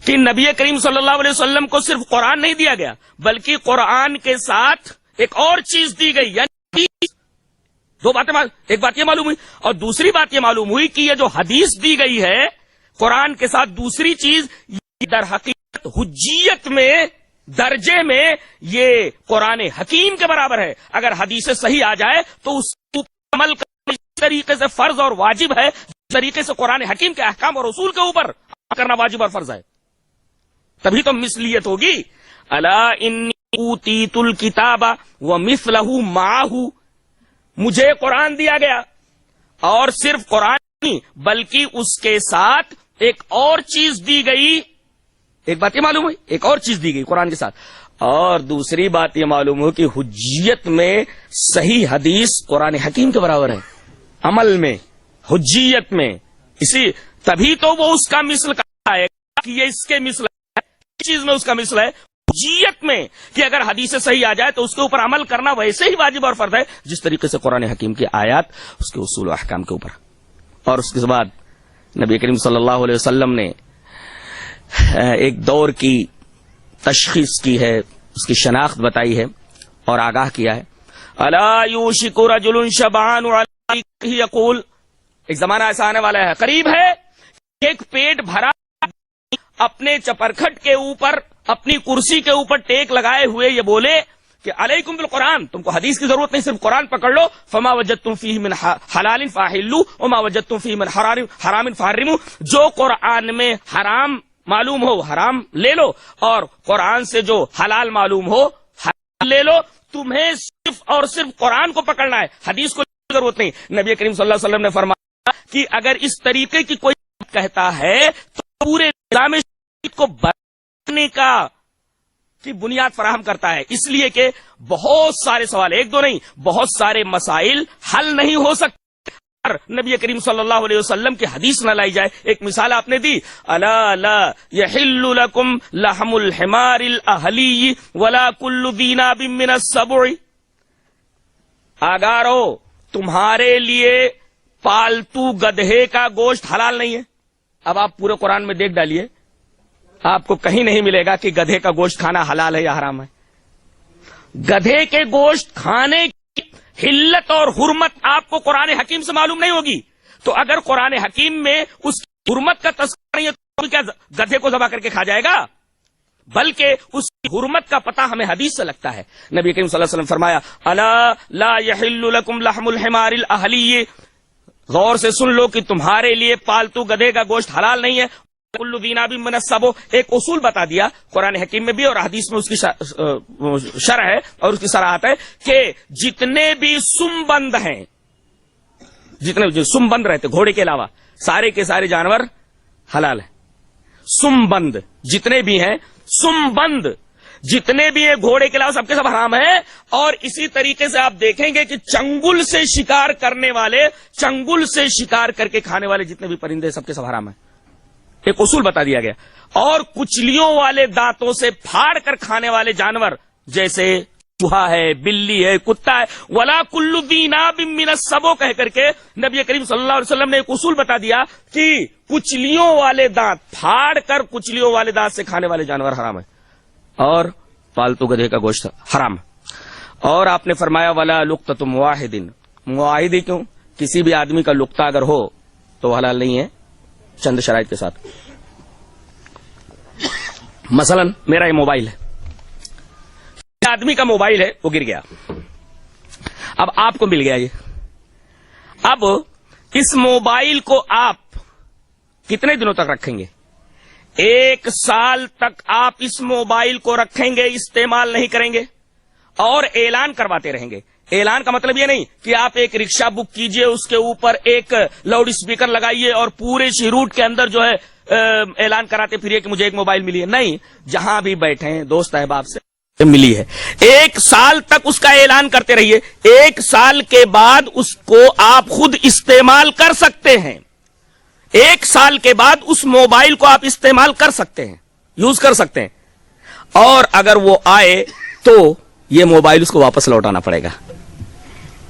Speaker 1: کہ نبی کریم صلی اللہ علیہ وسلم کو صرف قرآن نہیں دیا گیا، بلکہ قرآن کے ساتھ ایک اور چیز دی گئی، یعنی دو باتیں، ایک بات یہ معلوم ہوئی، اور دوسری بات یہ معلوم ہوئی کہ یہ جو حدیث دی گئی ہے قرآن کے ساتھ، دوسری چیز در حقیقت حجیت میں، درجے میں یہ قرآن حکیم کے برابر ہے۔ اگر حدیث صحیح آ جائے تو اس پر عمل کرنا اس طریقے سے فرض اور واجب ہے، جس طریقے سے قرآن حکیم کے احکام اور اصول کے اوپر کرنا واجب اور فرض ہے، تبھی تو مثلیت ہوگی۔ الا انی اوتیت الکتاب ومثلہ معہ، مجھے قرآن دیا گیا، اور صرف قرآن نہیں بلکہ اس کے ساتھ ایک اور چیز دی گئی۔ ایک بات یہ معلوم ہوئی، ایک اور چیز دی گئی قرآن کے ساتھ، اور دوسری بات یہ معلوم ہو کہ حجیت میں صحیح حدیث قرآن حکیم کے برابر ہے، عمل میں، حجیت میں، اسی تبھی تو وہ اس کا مثل کہا ہے کہ یہ اس کے مثل ہے، چیز میں اس کا مثل ہے، حجیت میں کہ اگر حدیث صحیح آ جائے تو اس کے اوپر عمل کرنا ویسے ہی واجب اور فرض ہے جس طریقے سے قرآن حکیم کی آیات اس کے اصول و احکام کے اوپر۔ اور اس کے بعد نبی کریم صلی اللہ علیہ وسلم نے ایک دور کی تشخیص کی ہے، اس کی شناخت بتائی ہے اور آگاہ کیا ہے۔ الا یوشک رجل شبعان علیہ یقول، ایک زمانہ ایسا آنے والا ہے، قریب ہے، ایک پیٹ بھرا اپنے چپرکھٹ کے اوپر، اپنی کرسی کے اوپر ٹیک لگائے ہوئے یہ بولے کہ علیکم بالقرآن، تم کو حدیث کی ضرورت نہیں، صرف قرآن پکڑ لو، فما وجدتم فیہ من حلال فاحلوا وما وجدتم فیہ من حرام فحرموا، جو قرآن میں حرام معلوم ہو حرام لے لو، اور قرآن سے جو حلال معلوم ہو حلال لے لو، تمہیں صرف اور صرف قرآن کو پکڑنا ہے، حدیث کو ضرورت نہیں۔ نبی کریم صلی اللہ علیہ وسلم نے فرمایا کہ اگر اس طریقے کی کوئی کہتا ہے تو پورے نظام کو بنانے کی بنیاد فراہم کرتا ہے، اس لیے کہ بہت سارے سوال، ایک دو نہیں، بہت سارے مسائل حل نہیں ہو سکتے نبی کریم صلی اللہ علیہ وسلم کی حدیث نہ لائی جائے۔ ایک مثال آپ نے دی، الا لا یحل لکم لحم الحمار الاہلی ولا کل ذی ناب من السبع، آگارو تمہارے لیے پالتو گدھے کا گوشت حلال نہیں ہے۔ اب آپ پورے قرآن میں دیکھ ڈالیے، آپ کو کہیں نہیں ملے گا کہ گدھے کا گوشت کھانا حلال ہے یا حرام ہے۔ گدھے کے گوشت کھانے کی حلت اور حرمت آپ کو قرآن حکیم سے معلوم نہیں ہوگی، تو اگر قرآن حکیم میں اس کی حرمت کا تذکرہ نہیں ہے تو کیا گدھے کو ذبح کر کے کھا جائے گا؟ بلکہ اس کی حرمت کا پتہ ہمیں حدیث سے لگتا ہے۔ نبی کریم صلی اللہ علیہ وسلم فرمایا الا لا یحل لکم لحم الحمار الاہلی، غور سے سن لو کہ تمہارے لیے پالتو گدھے کا گوشت حلال نہیں ہے، کل ذی ناب من السبع، ایک اصول بتا دیا قرآن حکیم میں بھی اور حدیث میں اس کی شرح ہے اور اس کی صراحت ہے کہ جتنے بھی سم بند ہیں، جتنے بھی سم بند رہتے گھوڑے کے علاوہ سارے کے سارے جانور حلال ہیں۔ سم بند جتنے بھی ہیں، سم بند جتنے بھی ہیں گھوڑے کے علاوہ سب کے سب حرام ہیں۔ اور اسی طریقے سے آپ دیکھیں گے کہ چنگل سے شکار کرنے والے، چنگل سے شکار کر کے کھانے والے جتنے بھی پرندے سب کے سب حرام ہیں، ایک اصول بتا دیا گیا۔ اور کچلیوں والے دانتوں سے پھاڑ کر کھانے والے جانور جیسے چوہا ہے، بلی ہے، کتا ہے، ولا کل ذی ناب من السبع کہہ کر کے نبی کریم صلی اللہ علیہ وسلم نے ایک اصول بتا دیا کہ کچلیوں والے دانت پھاڑ کر کچلیوں والے دانت سے کھانے والے جانور حرام ہیں اور پالتو گدھے کا گوشت حرام۔ اور آپ نے فرمایا ولا لقطۃ واحد، معاہدے کیوں؟ کسی بھی آدمی کا لقطہ اگر ہو تو حلال نہیں ہے، چند شرائط کے ساتھ۔ مثلا میرا یہ موبائل ہے، آدمی کا موبائل ہے، وہ گر گیا، اب آپ کو مل گیا یہ، اب اس موبائل کو آپ کتنے دنوں تک رکھیں گے؟ 1 سال تک آپ اس موبائل کو رکھیں گے، استعمال نہیں کریں گے اور اعلان کرواتے رہیں گے۔ اعلان کا مطلب یہ نہیں کہ آپ ایک رکشہ بک کیجئے، اس کے اوپر ایک لاؤڈ اسپیکر لگائیے اور پورے روٹ کے اندر جو ہے اعلان کراتے پھریے کہ مجھے ایک موبائل ملی ہے۔ نہیں، جہاں بھی بیٹھے ہیں دوست احباب سے ملی ہے، 1 سال تک اس کا اعلان کرتے رہیے۔ 1 سال کے بعد اس کو آپ خود استعمال کر سکتے ہیں، 1 سال کے بعد اس موبائل کو آپ استعمال کر سکتے ہیں۔
Speaker 2: یوز کر سکتے ہیں, اور اگر وہ آئے تو یہ موبائل اس کو واپس لوٹانا پڑے گا.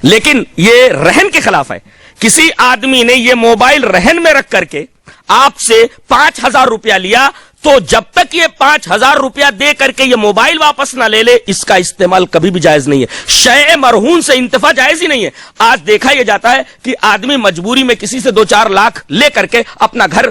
Speaker 2: لیکن یہ رہن کے خلاف ہے. کسی آدمی نے یہ موبائل رہن میں رکھ کر کے آپ سے 5,000 روپیہ لیا, تو جب تک یہ 5,000 روپیہ دے کر کے یہ موبائل واپس نہ لے لے, اس کا استعمال کبھی بھی جائز نہیں ہے. شیء مرہون سے انتفاع جائز ہی نہیں ہے. آج دیکھا یہ جاتا ہے کہ آدمی مجبوری میں کسی سے 2-4 لاکھ لے کر کے اپنا گھر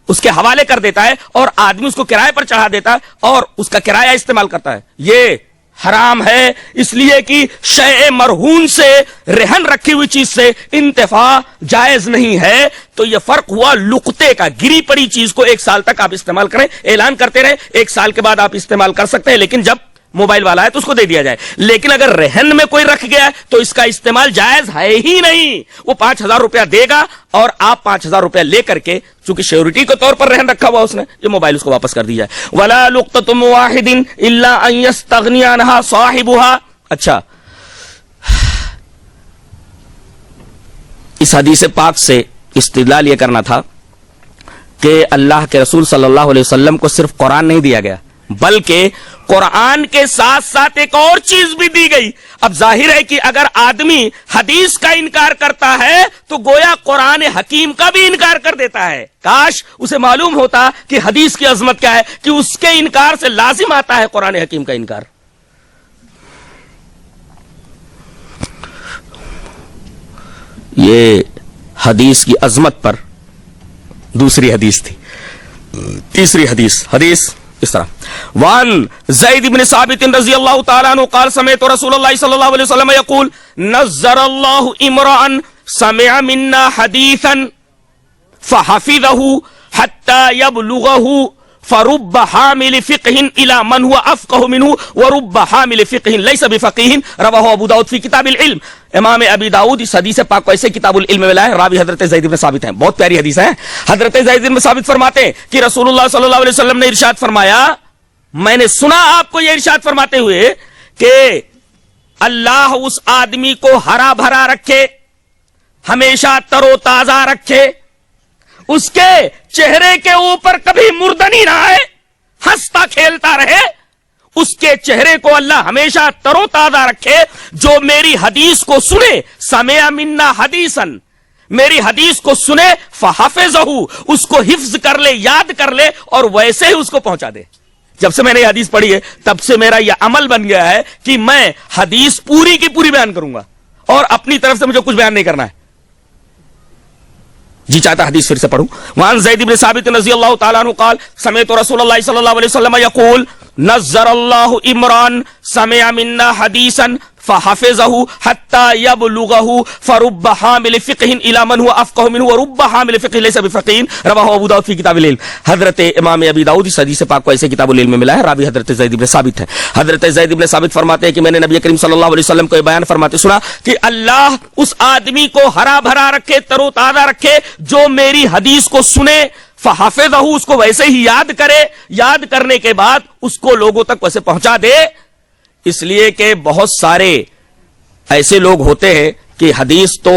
Speaker 2: اس کے حوالے کر دیتا ہے, اور آدمی اس کو کرائے پر چڑھا دیتا ہے اور اس کا کرایہ استعمال کرتا ہے. یہ حرام ہے, اس لیے کہ شیء مرہون سے, رہن رکھی ہوئی چیز سے انتفاع جائز نہیں ہے. تو یہ فرق ہوا لقطے کا. گری پڑی چیز کو 1 سال تک آپ استعمال کریں, اعلان کرتے رہے, 1 سال کے بعد آپ استعمال کر سکتے ہیں, لیکن جب موبائل والا ہے تو اس کو دے دیا جائے. لیکن اگر رہن میں کوئی رکھ گیا ہے تو اس کا استعمال جائز ہے ہی نہیں. وہ 5,000 روپیہ دے گا اور آپ 5,000 روپیہ لے کر کے, چونکہ شیورٹی کے طور پر رہن رکھا ہوا اس نے, یہ موبائل اس کو واپس کر دی جائے. وَلَا لُقْطَةٌ وَاحِدٍ إِلَّا أَن يَسْتَغْنِيَ عَنْهَا صَاحِبُهَا. اچھا, اس حدیث پاک سے استدلال یہ کرنا تھا کہ اللہ کے رسول صلی اللہ علیہ وسلم کو صرف قرآن نہیں دیا گیا, بلکہ قرآن کے ساتھ ساتھ ایک اور چیز بھی دی گئی. اب ظاہر ہے کہ اگر آدمی حدیث کا انکار کرتا ہے تو گویا قرآن حکیم کا بھی انکار کر دیتا ہے. کاش اسے معلوم ہوتا کہ حدیث کی عظمت کیا ہے, کہ اس کے انکار سے لازم آتا ہے قرآن حکیم کا انکار. یہ حدیث کی عظمت پر دوسری حدیث تھی. تیسری حدیث اس طرح, وان زید بن ثابت رضی اللہ تعالیٰ عنہ قال سمعت رسول اللہ صلی اللہ علیہ وسلم یقول نظر اللہ امرأ سمع منا حدیثا فحفظه حتى يبلغه فرب حامل فقه الى من هو افقه منه ورب حامل فقه ليس بفقيه رواه ابو داؤد في کتاب العلم. امام ابی داؤد اس حدیث پاک کو ایسے کتاب العلم میں ملا ہے. راوی حضرت زید بن ثابت ہیں, بہت پیاری حدیث ہے. حضرت زید بن ثابت فرماتے ہیں کہ رسول اللہ صلی اللہ علیہ وسلم نے ارشاد فرمایا, میں نے سنا آپ کو یہ ارشاد فرماتے ہوئے کہ اللہ اس آدمی کو ہرا بھرا رکھے, ہمیشہ تر و تازہ رکھے, اس کے چہرے کے اوپر کبھی مردنی نہ آئے, ہنستا کھیلتا رہے, اس کے چہرے کو اللہ ہمیشہ تر و تازہ رکھے, جو میری حدیث کو سنے, سمع منا حدیثا, میری حدیث کو سنے, فحفظہ, اس کو حفظ کر لے, یاد کر لے, اور ویسے ہی اس کو پہنچا دے. جب سے میں نے یہ حدیث پڑھی ہے تب سے میرا یہ عمل بن گیا ہے کہ میں حدیث پوری کی پوری بیان کروں گا, اور اپنی طرف سے مجھے کچھ بیان نہیں کرنا ہے. جی چاہتا حدیث پھر سے پڑھوں. وعن زید بن ثابت رضی اللہ تعالیٰ عنہ قال سمعت رسول اللہ صلی اللہ علیہ وسلم یقول نظر اللہ عمران سمع منا حدیثا فحفظه حتى يبلغه فرب حامل فقه الى من هو افقه منه ورب حامل فقه ليس بفقيه رواه ابو داؤد في کتاب العلم. حضرت امام ابی داؤد اس حدیث پاک کو ایسے کتاب العلم میں ملا ہے. راوی حضرت زید بن ثابت ہے. حضرت زید بن ثابت فرماتے ہیں کہ میں نے نبی کریم صلی اللہ علیہ وسلم کو یہ بیان فرماتے سنا کہ اللہ اس آدمی کو ہرا بھرا رکھے, تر و تازہ رکھے, جو میری حدیث کو سنے, فحفظہ, اس کو ویسے ہی یاد کرے, یاد کرنے کے بعد اس کو لوگوں تک ویسے پہنچا دے. اس لیے کہ بہت سارے ایسے لوگ ہوتے ہیں کہ حدیث تو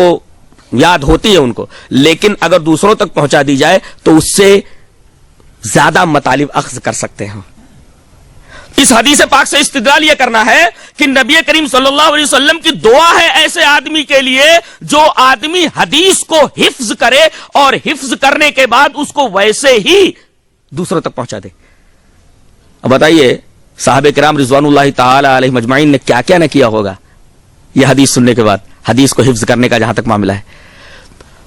Speaker 2: یاد ہوتی ہے ان کو, لیکن اگر دوسروں تک پہنچا دی جائے تو اس سے زیادہ مطالب اخذ کر سکتے ہیں. اس حدیث پاک سے استدلال یہ کرنا ہے کہ نبی کریم صلی اللہ علیہ وسلم کی دعا ہے ایسے آدمی کے لیے جو آدمی حدیث کو حفظ کرے, اور حفظ کرنے کے بعد اس کو ویسے ہی دوسروں تک پہنچا دے. اب بتائیے صحابہ کرام رضوان اللہ تعالی علیہ مجمعین نے کیا کیا نہ کیا ہوگا یہ حدیث سننے کے بعد, حدیث کو حفظ کرنے کا جہاں تک معاملہ ہے.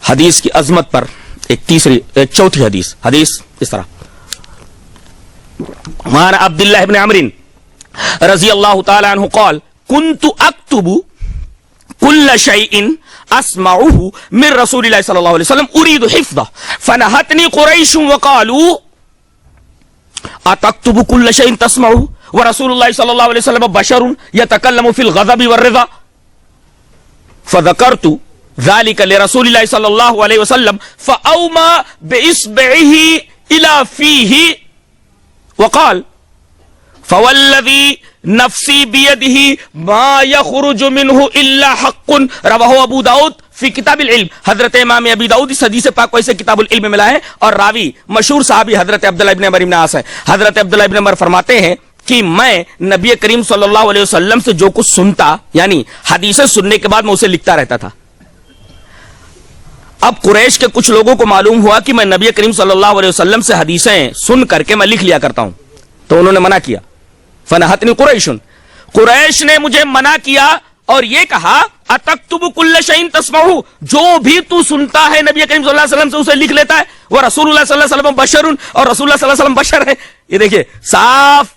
Speaker 2: حدیث کی عظمت پر ایک چوتھی حدیث اس طرح, وعن عبد الله بن عمرو رضی اللہ تعالی عنہ قال كنت اكتب كل شيء اسمعه من رسول الله صلی اللہ علیہ وسلم اريد حفظه فنهتني قريش وقالوا اتكتب كل شيء تسمعه ورسول الله صلی اللہ علیہ وسلم بشر يتكلم في الغضب والرضا فذكرت ذلك لرسول الله صلی اللہ علیہ وسلم فأومى بإصبعه إلى فيه وقال فوالذي نفسي بيده ما يخرج منه الا حق رواه ابو داود فی کتاب العلم، حضرت امام ابی داؤد اس حدیث پاک کو اسے کتاب العلم میں ملا ہے، اور راوی مشہور صحابی حضرت عبداللہ ابن عمر بن عاص ہے۔ حضرت عبداللہ ابن عمر فرماتے ہیں کہ میں نبی کریم صلی اللہ علیہ وسلم سے جو کچھ سنتا، یعنی حدیثیں سننے کے بعد میں اسے لکھتا رہتا تھا۔ اب قریش کے کچھ لوگوں کو معلوم ہوا کہ میں نبی کریم صلی اللہ علیہ وسلم سے حدیثیں سن کر کے میں لکھ لیا کرتا ہوں، تو انہوں نے منع کیا۔ فنہتنی قریش، قریش نے مجھے منع کیا اور یہ کہا اتکتب کل شیء تسمعہ، جو بھی تو سنتا ہے نبی کریم صلی اللہ علیہ وسلم سے اسے لکھ لیتا ہے، وہ رسول اللہ صلی اللہ علیہ وسلم بشر، اور رسول اللہ صلی اللہ علیہ وسلم بشر ہے۔ یہ دیکھیے صاف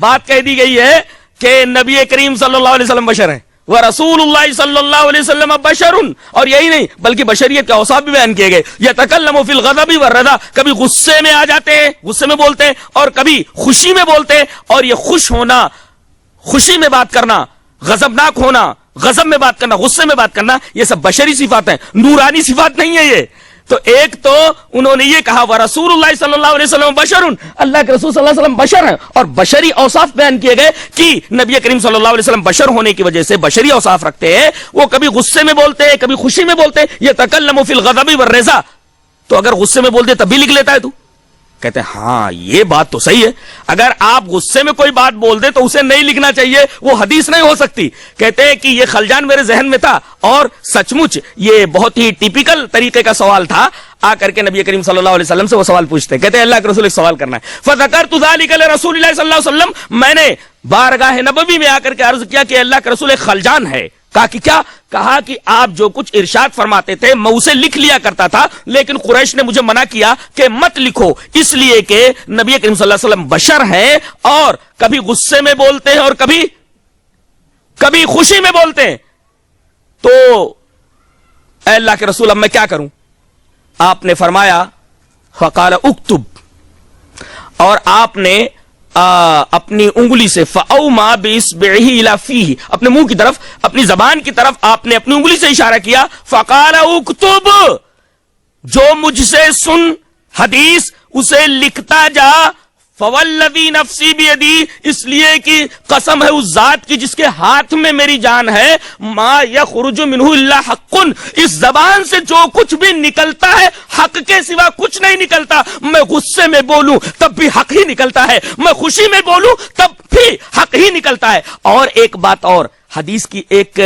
Speaker 2: بات کہہ دی گئی ہے کہ نبی کریم صلی اللہ علیہ وسلم بشر ہیں، وہ رسول اللہ صلی اللہ علیہ وسلم بشر، اور یہی نہیں بلکہ بشریت کے اوصاف بھی بیان کیے گئے۔ یتکلم فی الغضب والرضا، کبھی غصے میں آ جاتے ہیں، غصے میں بولتے ہیں، اور کبھی خوشی میں بولتے ہیں، اور یہ خوش ہونا، خوشی میں بات کرنا، غضبناک ہونا، غضب میں بات کرنا، غصے میں بات کرنا، یہ سب بشری صفات ہیں، نورانی صفات نہیں ہے یہ۔ تو ایک تو انہوں نے یہ کہا وَرَسُولُ اللَّهِ صلی اللہ علیہ وسلم بشر، اللہ کے رسول صلی اللہ علیہ وسلم بشر ہیں، اور بشری اوصاف بیان کیے گئے کہ نبی کریم صلی اللہ علیہ وسلم بشر ہونے کی وجہ سے بشری اوصاف رکھتے ہیں، وہ کبھی غصے میں بولتے ہیں، کبھی خوشی میں بولتے ہیں۔ یتکلم فی الغضب والرضا، تو اگر غصے میں بولتے تب بھی لکھ لیتا ہے تو؟ کہتے ہیں ہاں یہ بات تو صحیح ہے، اگر آپ غصے میں کوئی بات بول دیں تو اسے نہیں لکھنا چاہیے، وہ حدیث نہیں ہو سکتی۔ کہتے ہیں کہ یہ خلجان میرے ذہن میں تھا، اور سچ مچ یہ بہت ہی ٹیپیکل طریقے کا سوال تھا۔ آ کر کے نبی کریم صلی اللہ علیہ وسلم سے وہ سوال پوچھتے، کہتے ہیں اللہ کے رسول ایک سوال کرنا ہے۔ فذکرت ذلک لرسول اللہ صلی اللہ علیہ وسلم، میں نے بارگاہ نبوی میں آ کر کے عرض کیا کہ اللہ کے رسول ایک خلجان ہے۔ کہا کہ کیا؟ کہا کہ آپ جو کچھ ارشاد فرماتے تھے میں اسے لکھ لیا کرتا تھا، لیکن قریش نے مجھے منع کیا کہ مت لکھو، اس لیے کہ نبی کریم صلی اللہ علیہ وسلم بشر ہیں، اور کبھی غصے میں بولتے ہیں اور کبھی خوشی میں بولتے ہیں۔ تو اے اللہ کے رسول اب میں کیا کروں؟ آپ نے فرمایا فقال اکتب، اور آپ نے اپنی انگلی سے فاوما باصبعہ الی فیہ، اپنے منہ کی طرف، اپنی زبان کی طرف آپ نے اپنی انگلی سے اشارہ کیا۔ فقال اکتب، جو مجھ سے سن حدیث اسے لکھتا جا۔ فوالذی نفسی بیدی، اس لیے کہ قسم ہے اس ذات کی جس کے ہاتھ میں میری جان ہے، ما یخرج منہ الا حق، اس زبان سے جو کچھ بھی نکلتا ہے حق کے سوا کچھ نہیں نکلتا۔ میں غصے میں بولوں تب بھی حق ہی نکلتا ہے، میں خوشی میں بولوں تب بھی حق ہی نکلتا ہے۔ اور ایک بات اور، حدیث کی ایک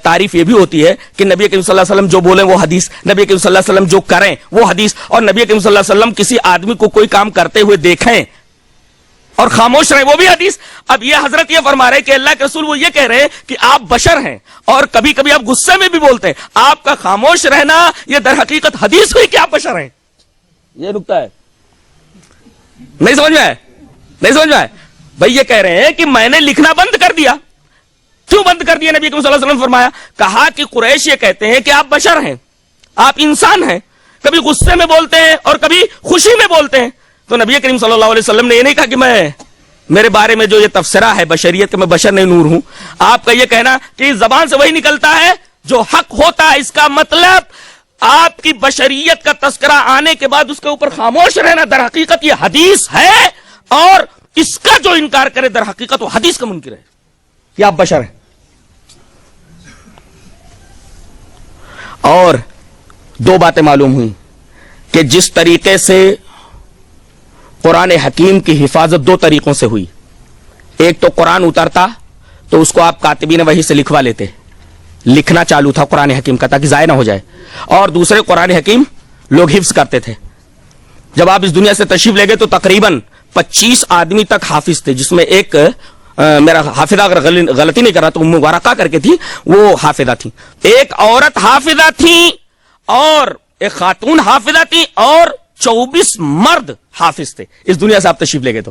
Speaker 2: تعریف یہ بھی ہوتی ہے کہ نبی کریم صلی اللہ علیہ وسلم جو بولیں وہ حدیث، نبی کریم صلی اللہ علیہ وسلم جو کریں وہ حدیث، اور نبی کریم صلی اللہ علیہ وسلم کسی آدمی کو کوئی کام کرتے ہوئے دیکھیں اور خاموش رہیں وہ بھی حدیث۔ اب یہ حضرت یہ فرما رہے کہ اللہ کے رسول وہ یہ کہہ رہے ہیں کہ آپ بشر ہیں، اور کبھی کبھی آپ غصے میں بھی بولتے ہیں، آپ کا خاموش رہنا یہ در حقیقت حدیث ہوئی کہ آپ بشر ہیں۔ یہ نکتہ ہے، نہیں سمجھ میں آئے؟ نہیں سمجھ میں آئے؟ بھائی یہ کہہ رہے ہیں کہ میں نے لکھنا بند کر دیا۔ کیوں بند کر دیا؟ نبی کریم صلی اللہ علیہ وسلم نے فرمایا، کہا کہ قریش یہ کہتے ہیں کہ آپ بشر ہیں، آپ انسان ہیں، کبھی غصے میں بولتے ہیں اور کبھی خوشی میں بولتے ہیں۔ تو نبی کریم صلی اللہ علیہ وسلم نے یہ نہیں کہا کہ میرے بارے میں جو یہ تفسیرہ ہے بشریت کہ میں بشر نہیں نور ہوں۔ آپ کا یہ کہنا کہ زبان سے وہی نکلتا ہے جو حق ہوتا ہے، اس کا مطلب آپ کی بشریت کا تذکرہ آنے کے بعد اس کے اوپر خاموش رہنا در حقیقت یہ حدیث ہے، اور اس کا جو انکار کرے در حقیقت وہ حدیث کا منکر ہے کہ آپ بشر ہیں۔ اور دو باتیں معلوم ہوئی کہ جس طریقے سے قرآن حکیم کی حفاظت دو طریقوں سے ہوئی، ایک تو قرآن اترتا تو اس کو آپ کاتبین وحی سے لکھوا لیتے، لکھنا چالو تھا قرآن حکیم کا تاکہ ضائع نہ ہو جائے، اور دوسرے قرآن حکیم لوگ حفظ کرتے تھے۔ جب آپ اس دنیا سے تشریف لے گئے تو تقریباً 25 آدمی تک حافظ تھے، جس میں ایک میرا حافظہ اگر غلطی نہیں کر رہا تو ام ورقہ کر کے تھی، وہ حافظہ تھی، ایک عورت حافظہ تھی اور ایک خاتون حافظہ تھی، اور 24 مرد حافظ تھے اس دنیا سے آپ تشریف لے گئے۔ تو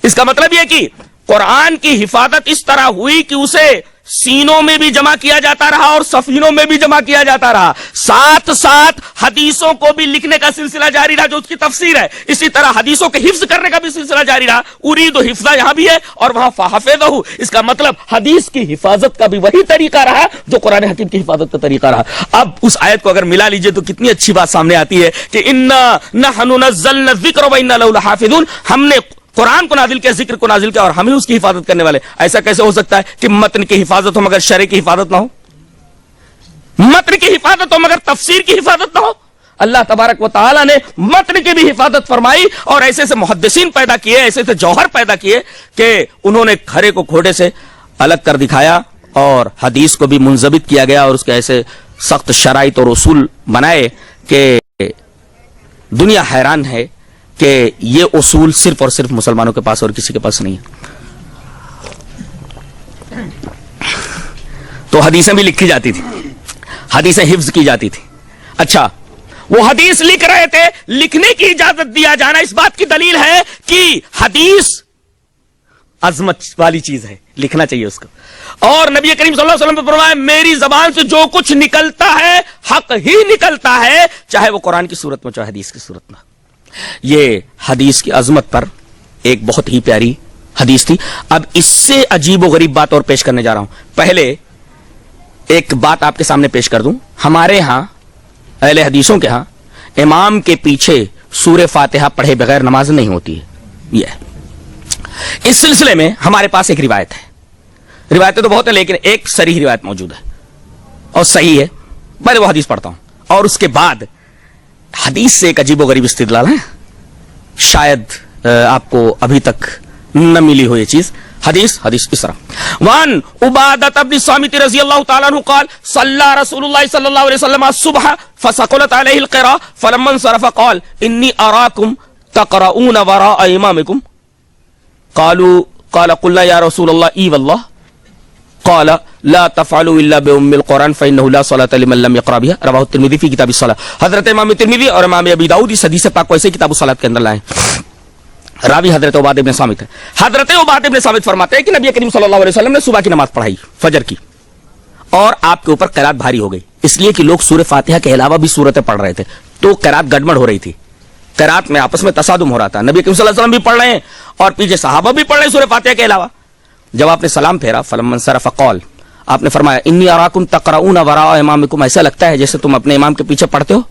Speaker 2: اس کا مطلب یہ کہ قرآن کی حفاظت اس طرح ہوئی کہ اسے سینوں میں بھی جمع کیا جاتا رہا اور سفینوں میں بھی جمع کیا جاتا رہا، ساتھ ساتھ حدیثوں کو بھی لکھنے کا سلسلہ جاری رہا جو اس کی تفسیر ہے، اسی طرح حدیثوں کے حفظ کرنے کا بھی سلسلہ جاری رہا۔ ارید حفظہ یہاں بھی ہے اور وہاں فحفظہ، اس کا مطلب حدیث کی حفاظت کا بھی وہی طریقہ رہا جو قرآن حکیم کی حفاظت کا طریقہ رہا۔ اب اس آیت کو اگر ملا لیجئے تو کتنی اچھی بات سامنے آتی ہے کہ انا نحن نزلنا الذکر وانا لہ لحافظون، ہم نے قرآن کو نازل کیا، ذکر کو نازل کیا، اور ہم ہی اس کی حفاظت کرنے والے۔ ایسا کیسے ہو سکتا ہے کہ متن کی حفاظت ہو مگر شرع کی حفاظت نہ ہو؟ متن کی حفاظت ہو مگر تفسیر کی حفاظت نہ ہو. اللہ تبارک و تعالی نے متن کی بھی حفاظت فرمائی اور ایسے ایسے محدثین پیدا کیے, ایسے ایسے جوہر پیدا کیے کہ انہوں نے کھرے کو کھوٹے سے الگ کر دکھایا اور حدیث کو بھی منضبط کیا گیا اور اس کے ایسے سخت شرائط اور اصول بنائے کہ دنیا حیران ہے کہ یہ اصول صرف اور صرف مسلمانوں کے پاس اور کسی کے پاس نہیں ہے. تو حدیثیں بھی لکھی جاتی تھی, حدیثیں حفظ کی جاتی تھی. اچھا, وہ حدیث لکھ رہے تھے, لکھنے کی اجازت دیا جانا اس بات کی دلیل ہے کہ حدیث عظمت والی چیز ہے, لکھنا چاہیے اس کو. اور نبی کریم صلی اللہ علیہ وسلم نے فرمایا میری زبان سے جو کچھ نکلتا ہے حق ہی نکلتا ہے, چاہے وہ قرآن کی صورت میں چاہے حدیث کی صورت میں. یہ حدیث کی عظمت پر ایک بہت ہی پیاری حدیث تھی. اب اس سے عجیب و غریب بات اور پیش کرنے جا رہا ہوں. پہلے ایک بات آپ کے سامنے پیش کر دوں. ہمارے ہاں اہل حدیثوں کے ہاں امام کے پیچھے سورہ فاتحہ پڑھے بغیر نماز نہیں ہوتی ہے. یہ اس سلسلے میں ہمارے پاس ایک روایت ہے. روایتیں تو بہت ہیں لیکن ایک صریح روایت موجود ہے اور صحیح ہے. میں وہ حدیث پڑھتا ہوں اور اس کے بعد حدیث سے ایک عجیب و غریب استدلال ہے, شاید آپ کو ابھی تک نہ ملی ہو یہ چیز. حدیث اس طرح وان عبادۃ بن الصامت رضی اللہ تعالی عنہ قال صلی رسول اللہ صلی اللہ علیہ وسلم الصبح فثقلت علیہ القراء فلما انصرف قال انی اراکم تقرؤون وراء امامکم قال قلنا یا رسول اللہ ای واللہ قال لا تفعلوا الا بام القرآن فانه لا صلاة لمن لم يقرأ بها رواه الترمذی فی کتاب الصلاۃ. حضرت امام ترمذی اور امام ابی داؤد اس حدیث پاک کو ایسے کتاب الصلاۃ کے اندر لائے. راوی حضرت عبادہ بن صامت ہے. حضرت عبادہ بن صامت فرماتے ہیں کہ نبی کریم صلی اللہ علیہ وسلم نے صبح کی نماز پڑھائی, فجر کی, اور آپ کے اوپر قرات بھاری ہو گئی اس لیے کہ لوگ سورہ فاتحہ کے علاوہ بھی سورتیں پڑھ رہے تھے تو قرات گڑبڑ ہو رہی تھی, قرات میں آپس میں تصادم ہو رہا تھا. نبی کریم صلی اللہ علیہ وسلم بھی پڑھ رہے ہیں اور پیچھے صحابہ بھی پڑھ رہے ہیں سورہ فاتحہ کے علاوہ. جب آپ نے سلام پھیرا فلما انصرف قال, آپ نے فرمایا انی اراکم تقرؤون وراء امامکم, ایسا لگتا ہے جیسے تم اپنے امام کے پیچھے پڑھتے ہو.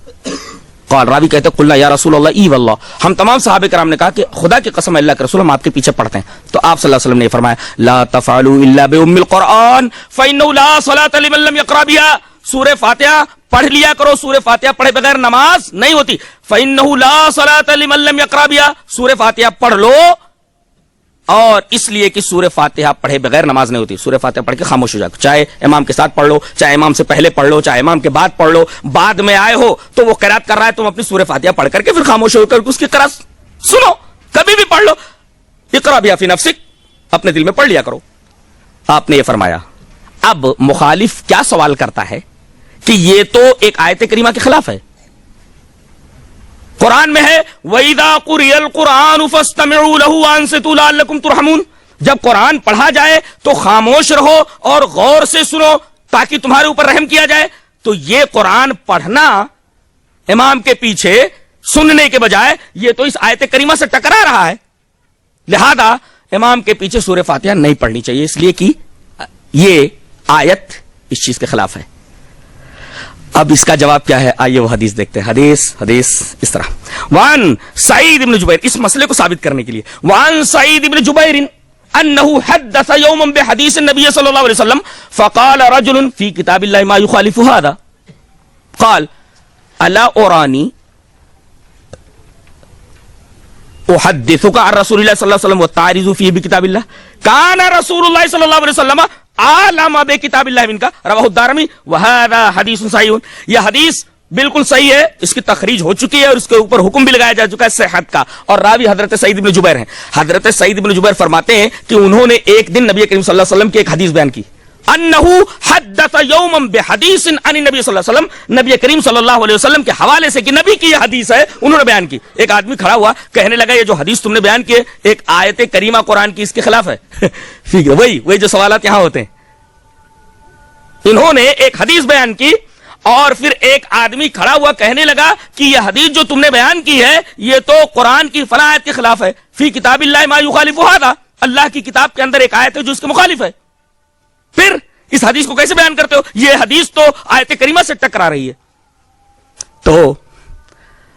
Speaker 2: قال, راوی کہتے ہیں قلنا یا رسول اللہ ای واللہ, ہم تمام صحابہ کرام نے کہا کہ خدا کی قسم اللہ کے رسول ہم آپ کے پیچھے پڑھتے ہیں. تو آپ صلی اللہ علیہ وسلم نے فرمایا لا تفعلوا الا بام القرآن فانه لا صلاة لمن لم يقرأ بها, سورہ فاتحہ پڑھ لیا کرو, سورہ فاتحہ پڑھے بغیر نماز نہیں ہوتی. فانه لا صلاة لمن لم يقرأ بها, سورہ فاتحہ پڑھ لو, اور اس لیے کہ سورہ فاتحہ پڑھے بغیر نماز نہیں ہوتی. سورہ فاتحہ پڑھ کے خاموش ہو جاؤ, چاہے امام کے ساتھ پڑھ لو, چاہے امام سے پہلے پڑھ لو, چاہے امام کے بعد پڑھ لو. بعد میں آئے ہو تو وہ قرات کر رہا ہے, تم اپنی سورہ فاتحہ پڑھ کر کے پھر خاموش ہو کر اس کی قرات سنو, کبھی بھی پڑھ لو. اقرا بها فی نفسک, اپنے دل میں پڑھ لیا کرو. آپ نے یہ فرمایا. اب مخالف کیا سوال کرتا ہے کہ یہ تو ایک آیت کریمہ کے خلاف ہے. قرآن میں ہے وَإِذَا قُرِئَ الْقُرْآنُ فَاسْتَمِعُوا لَهُ وَأَنصِتُوا لَعَلَّكُمْ تُرْحَمُونَ, جب قرآن پڑھا جائے تو خاموش رہو اور غور سے سنو تاکہ تمہارے اوپر رحم کیا جائے. تو یہ قرآن پڑھنا امام کے پیچھے سننے کے بجائے یہ تو اس آیت کریمہ سے ٹکرا رہا ہے, لہذا امام کے پیچھے سورہ فاتحہ نہیں پڑھنی چاہیے, اس لیے کہ یہ آیت اس چیز کے خلاف ہے. اب اس کا جواب کیا ہے, آئیے وہ حدیث دیکھتے ہیں. حدیث اس طرح وان سعید بن جبیر, اس مسئلے کو ثابت کرنے کے لیے, وان سعید بن جبیر انه حدث يوما بحديث النبي صلى الله عليه وسلم فقال رجل في كتاب الله ما يخالف هذا قال الا اراني احدثك عن رسول الله صلى الله عليه وسلم والتعريض فيه بكتاب الله كان رسول الله صلى الله عليه وسلم عالم بكتاب الله منك رواه الدارمي وهذا حديث صحيح. یہ حدیث بالکل صحیح ہے, اس کی تخریج ہو چکی ہے اور اس کے اوپر حکم بھی لگایا جا چکا ہے صحت کا, اور راوی حضرت سعید بن جبیر ہیں. حضرت سعید بن جبیر فرماتے ہیں کہ انہوں نے ایک دن نبی کریم صلی اللہ علیہ وسلم کی ایک حدیث بیان کی, انه حدث یوما بحدیث عن النبی صلی اللہ علیہ وسلم, نبی کریم صلی اللہ علیہ وسلم کے حوالے سے کہ نبی کی یہ حدیث ہے انہوں نے بیان کی. ایک آدمی کھڑا ہوا کہنے لگا یہ جو حدیث تم نے بیان کی ایک آیت کریمہ قرآن کی اس کے خلاف ہے. وہی جو سوالات یہاں ہوتے ہیں. انہوں نے ایک حدیث بیان کی اور پھر ایک آدمی کھڑا ہوا کہنے لگا کہ یہ حدیث جو تم نے بیان کی ہے یہ تو قرآن کی فلاں آیت کے خلاف ہے. فی کتاب اللہ ما یخالف ھذا, اللہ کی کتاب کے اندر ایک آیت ہے جو اس کے مخالف ہے. پھر اس حدیث کو کیسے بیان کرتے ہو, یہ حدیث تو آیت کریمہ سے ٹکرا رہی ہے. تو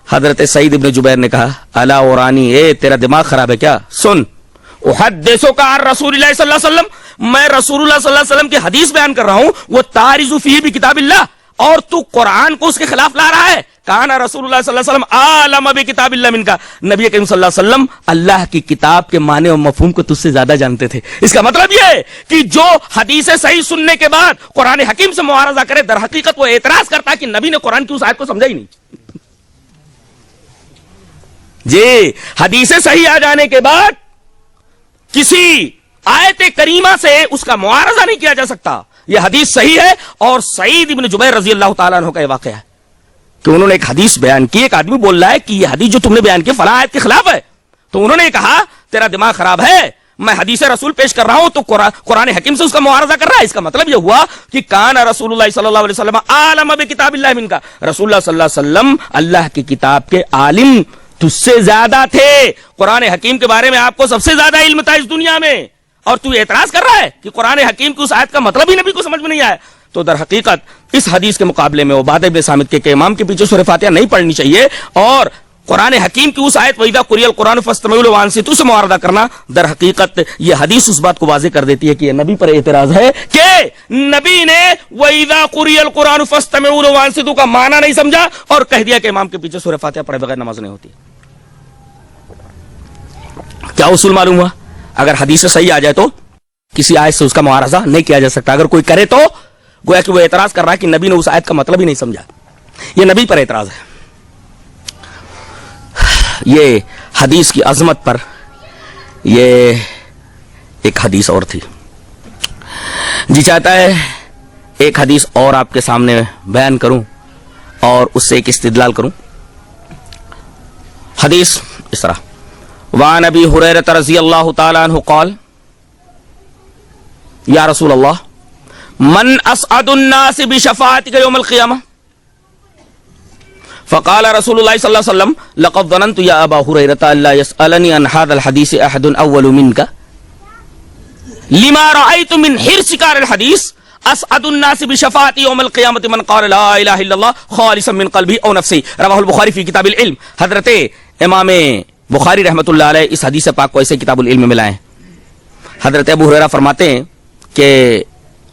Speaker 2: حضرت سعید بن جبیر نے کہا الا اورانی, اے تیرا دماغ خراب ہے کیا, سن, احدثک عن رسول اللہ صلی اللہ علیہ وسلم, میں رسول اللہ صلی اللہ علیہ وسلم کی حدیث بیان کر رہا ہوں, وہ تعرض فیہ بکتاب اللہ, اور تو قرآن کو اس کے خلاف لا رہا ہے. کان رسول اللہ صلی اللہ علیہ وسلم عالم بکتاب اللہ من کا, نبی کریم صلی اللہ علیہ وسلم اللہ کی کتاب کے معنی اور مفہوم کو تجھ سے زیادہ جانتے تھے. اس کا مطلب یہ ہے کہ جو حدیث صحیح سننے کے بعد قرآن حکیم سے معارضہ کرے, در حقیقت وہ اعتراض کرتا ہے کہ نبی نے قرآن کی اس آیت کو سمجھا ہی نہیں. جی, حدیث صحیح آ جانے کے بعد کسی آیت کریمہ سے اس کا معارضہ نہیں کیا جا سکتا. یہ حدیث صحیح ہے. اور سعید ابن جبیر رضی اللہ تعالیٰ عنہ کا یہ واقعہ ہے کہ انہوں نے ایک حدیث بیان کی. ایک آدمی بول رہا ہے کہ یہ حدیث جو تم نے بیان کی فلاں آیت کے خلاف ہے. تو انہوں نے کہا تیرا دماغ خراب ہے, میں حدیث رسول پیش کر رہا ہوں تو قرآن حکیم سے اس کا معارضہ کر رہا ہے. اس کا مطلب یہ ہوا کہ کان رسول اللہ صلی اللہ علیہ وسلم عالم بکتاب اللہ من کا, رسول اللہ صلی اللہ علیہ وسلم اللہ کی کتاب کے عالم تجھ سے زیادہ تھے. قرآن حکیم کے بارے میں آپ کو سب سے زیادہ علم تھا اس دنیا میں, اور تو اعتراض کر رہا ہے کہ قرآن حکیم کی اس آیت کا مطلب ہی نبی کو سمجھ میں نہیں آیا. تو در حقیقت اس حدیث کے مقابلے میں عبادہ بن صامت کے امام کے پیچھے سورہ فاتحہ نہیں پڑھنی چاہیے, اور قرآن حکیم کی اس آیت وَإِذَا قُرِئَ الْقُرْآنُ فَاسْتَمِعُوا لَهُ وَأَنصِتُوا سے معارضہ کرنا در حقیقت یہ حدیث اس بات کو واضح کر دیتی ہے کہ یہ نبی پر اعتراض ہے کہ نبی نے وَإِذَا قُرِئَ الْقُرْآنُ فَاسْتَمِعُوا لَهُ وَأَنصِتُوا کا معنی نہیں سمجھا اور کہہ دیا کہ امام کے پیچھے سورہ فاتحہ پڑھے بغیر نماز نہیں ہوتی. کیا اصول معلوم ہوا؟ اگر حدیث صحیح آ جائے تو کسی آیت سے اس کا معارضہ نہیں کیا جا سکتا. اگر کوئی کرے تو گویا کہ وہ اعتراض کر رہا ہے کہ نبی نے اس آیت کا مطلب ہی نہیں سمجھا. یہ نبی پر اعتراض ہے. یہ حدیث کی عظمت پر یہ ایک حدیث اور تھی. جی چاہتا ہے ایک حدیث اور آپ کے سامنے بیان کروں اور اس سے ایک استدلال کروں. حدیث اس طرح, وعن ابی ہریرہ رضی اللہ تعالی عنہ قال یا رسول اللہ من اسعد الناس بشفاعتک یوم القیامہ فقال رسول اللہ صلی اللہ علیہ وسلم لقد ظننت یا ابا ہریرہ الا يسألنی عن هذا الحدیث احد اول منک لما رأيت من حرصك على الحديث اسعد الناس بشفاعت یوم القیامة من قال لا الہ الا اللہ خالصا من قلبه او نفسه رواہ البخاری فی کتاب العلم. حضرت امام بخاری رحمۃ اللہ علیہ اس حدیث پاک کو ایسے کتاب العلم میں لائے. حضرت ابو ہریرہ فرماتے ہیں کہ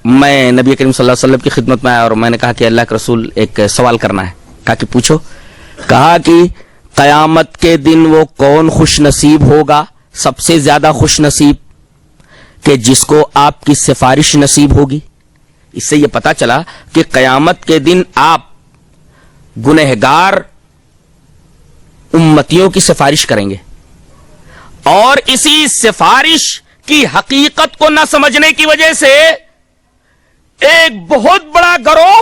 Speaker 2: میں نبی کریم صلی اللہ علیہ وسلم کی خدمت میں آیا اور میں نے کہا کہ اللہ کے رسول ایک سوال کرنا ہے. کہا کہ پوچھو. کہا کہ قیامت کے دن وہ کون خوش نصیب ہوگا, سب سے زیادہ خوش نصیب, کہ جس کو آپ کی سفارش نصیب ہوگی. اس سے یہ پتا چلا کہ قیامت کے دن آپ گنہگار امتیوں کی سفارش کریں گے, اور اسی سفارش کی حقیقت کو نہ سمجھنے کی وجہ سے ایک بہت بڑا گروہ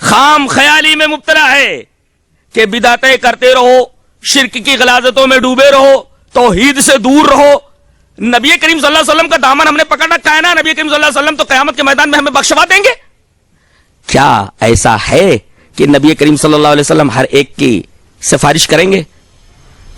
Speaker 2: خام خیالی میں مبتلا ہے کہ بدعتیں کرتے رہو, شرک کی غلاظتوں میں ڈوبے رہو, توحید سے دور رہو. نبی کریم صلی اللہ علیہ وسلم کا دامن ہم نے پکڑ رکھا ہے نا, نبی کریم صلی اللہ علیہ وسلم تو قیامت کے میدان میں ہمیں بخشوا دیں گے. کیا ایسا ہے کہ نبی کریم صلی اللہ علیہ وسلم ہر ایک کی سفارش کریں گے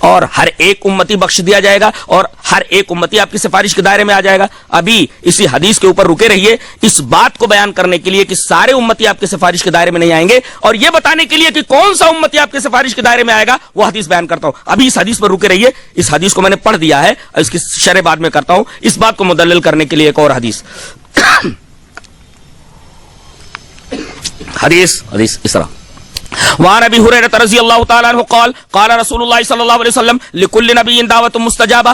Speaker 2: اور ہر ایک امتی بخش دیا جائے گا اور ہر ایک امتی آپ کی سفارش کے دائرے میں آ جائے گا؟ ابھی اسی حدیث کے اوپر رکے رہیے اس بات کو بیان کرنے کے لیے کہ سارے امتی آپ کی سفارش کے دائرے میں نہیں آئیں گے, اور یہ بتانے کے لیے کہ کون سا امتی آپ کی سفارش کے دائرے میں آئے گا وہ حدیث بیان کرتا ہوں. ابھی اس حدیث پر رکے رہیے. اس حدیث کو میں نے پڑھ دیا ہے اور اس کی شرح بعد میں کرتا ہوں. اس بات کو مدلل کرنے کے لیے ایک اور حدیث حدیث اس طرح, وعن ابی ہریرہ رضی اللہ تعالی عنہ قال قال رسول اللہ صلی اللہ علیہ وسلم لكل نبی دعوت مستجابہ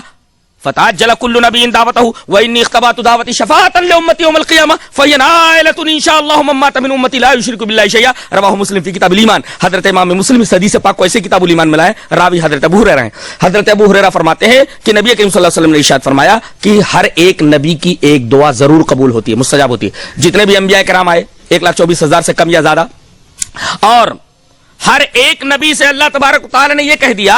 Speaker 2: فتعجل كل نبی دعوته وانی اختبأت دعوتی شفاعة لامتی یوم القیامہ فہی نائلۃ ان شاء اللہ من مات من امتی لا یشرک باللہ شیئا رواہ مسلم فی کتاب الایمان. حضرت امام مسلم اس حدیث پاک کو ایسے کتاب الایمان میں لائے. راوی حضرت ابو ہریرہ ہیں. حضرت ابو ہریرہ فرماتے ہیں کہ نبی کریم صلی اللہ علیہ وسلم نے ارشاد فرمایا کہ ہر ایک نبی کی ایک دعا ضرور قبول ہوتی ہے, مستجاب ہوتی ہے. جتنے بھی انبیاء کرام آئے 1,24,000 سے کم یا زیادہ, اور ہر ایک نبی سے اللہ تبارک و تعالی نے یہ کہہ دیا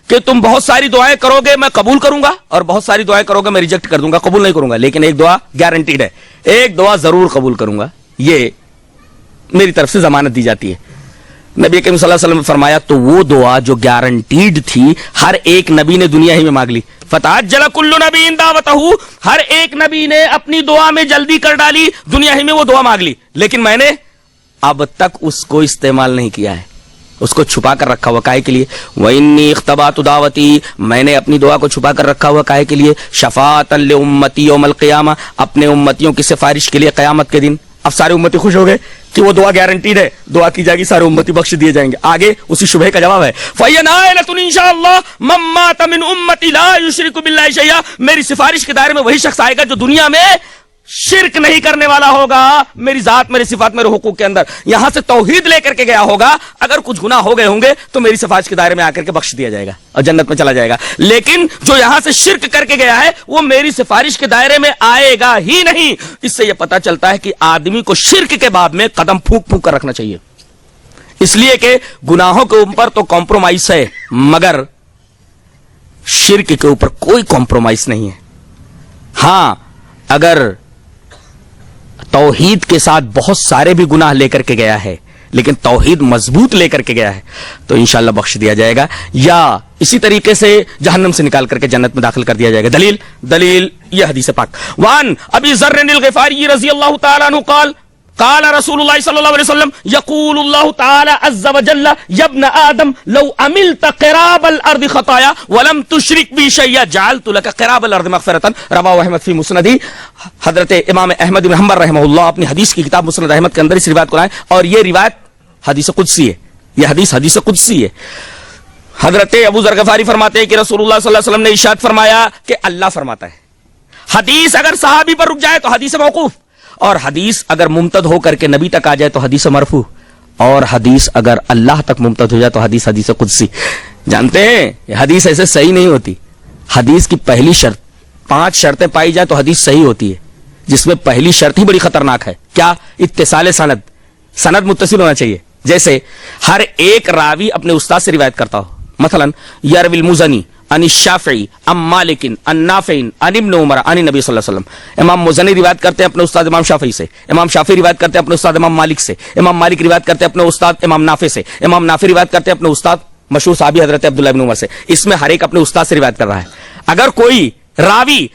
Speaker 2: کہ تم بہت ساری دعائیں کرو گے میں قبول کروں گا, اور بہت ساری دعائیں کرو گے میں ریجیکٹ کر دوں گا, قبول نہیں کروں گا, لیکن ایک دعا گارنٹیڈ ہے, ایک دعا ضرور قبول کروں گا, یہ میری طرف سے ضمانت دی جاتی ہے. نبی کریم صلی اللہ علیہ وسلم نے فرمایا تو وہ دعا جو گارنٹیڈ تھی ہر ایک نبی نے دنیا ہی میں مانگ لی. فتعجل کل نبی دعوتہ, ہر ایک نبی نے اپنی دعا میں جلدی کر ڈالی, دنیا ہی میں وہ دعا مانگ لی, لیکن میں نے اب تک اس کو استعمال نہیں کیا ہے, اس کو چھپا کر رکھا ہوا کائے کے لیے. وَإِنِّي اخْتَبَأْتُ دَعْوَتِي, میں نے اپنی دعا کو چھپا کر رکھا ہوا کائے کے لیے. شَفَاعَةً لِأُمَّتِي يَوْمَ الْقِيَامَةِ, اپنے امتیوں کی سفارش کے لیے قیامت کے دن. اب سارے امتی خوش ہو گئے کہ وہ دعا گارنٹیڈ ہے, دعا کی جائے گی, سارے امتی بخش دیے جائیں گے. آگے اسی شبہ کا جواب ہے فَيَا نَائِلَةٌ إِن شَاءَ اللَّهُ مَن مَّاتَ مِنْ أُمَّتِي لَا يُشْرِكُ بِاللَّهِ شَيْئًا. میری سفارش کے دائرے میں وہی شخص آئے گا جو دنیا میں شرک نہیں کرنے والا ہوگا میری ذات, میری صفات, میرے حقوق کے اندر. یہاں سے توحید لے کر کے گیا ہوگا, اگر کچھ گناہ ہو گئے ہوں گے تو میری سفارش کے دائرے میں آ کر کے بخش دیا جائے گا اور جنت میں چلا جائے گا. لیکن جو یہاں سے شرک کر کے گیا ہے وہ میری سفارش کے دائرے میں آئے گا ہی نہیں. اس سے یہ پتا چلتا ہے کہ آدمی کو شرک کے باب میں قدم پھونک پھونک کر رکھنا چاہیے, اس لیے کہ گناہوں کے اوپر تو کمپرومائز ہے مگر شرک کے اوپر کوئی کمپرومائز نہیں ہے. ہاں اگر توحید کے ساتھ بہت سارے بھی گناہ لے کر کے گیا ہے لیکن توحید مضبوط لے کر کے گیا ہے تو انشاءاللہ بخش دیا جائے گا, یا اسی طریقے سے جہنم سے نکال کر کے جنت میں داخل کر دیا جائے گا. دلیل یہ حدیث پاک. وان ابی ذر الغفاری رضی اللہ تعالی عنہ قال قال رسول اللہ صلی اللہ علیہ وسلم یقول اللہ تعالی عز وجل یا ابن آدم لو عملت قراب الارض خطایا ولم تشرک بی شیئا جعلت لك قراب الارض مغفرتا. رواہ احمد فی مسندی. حضرت امام احمد بن حنبل رحمہ اللہ اپنی حدیث کی کتاب مسند احمد کے اندر اس روایت کو لائیں, اور یہ روایت حدیث قدسی ہے, یہ حدیث قدسی ہے. حضرت ابو ذر غفاری فرماتے ہیں کہ رسول اللہ صلی اللہ علیہ وسلم نے ارشاد فرمایا کہ اللہ فرماتا ہے. حدیث اگر صحابی پر رک جائے تو حدیث موقوف, اور حدیث اگر ممتد ہو کر کے نبی تک آ جائے تو حدیث مرفوع, اور حدیث اگر اللہ تک ممتد ہو جائے تو حدیث قدسی. جانتے ہیں یہ حدیث ایسے صحیح نہیں ہوتی. حدیث کی پہلی شرط 5 شرطیں پائی جائیں تو حدیث صحیح ہوتی ہے, جس میں پہلی شرط ہی بڑی خطرناک ہے. کیا؟ اتصال سند متصل ہونا چاہیے. جیسے ہر ایک راوی اپنے استاد سے روایت کرتا ہو. مثلا یروی المزنی عن الشافعی عن مالک عن نافع عن ابن عمر عن نبی صلی اللہ علیہ وسلم. امام مزنی روایت کرتے ہیں اپنے استاد امام شافعی سے, امام شافعی روایت کرتے ہیں اپنے استاد امام مالک سے, امام مالک روایت کرتے ہیں اپنے استاد امام نافع سے, امام نافع روایت کرتے ہیں اپنے استاد مشہور صحابی حضرت عبداللہ ابن عمر سے. اس میں ہر ایک اپنے استاد سے روایت کر رہا ہے. اگر کوئی راوی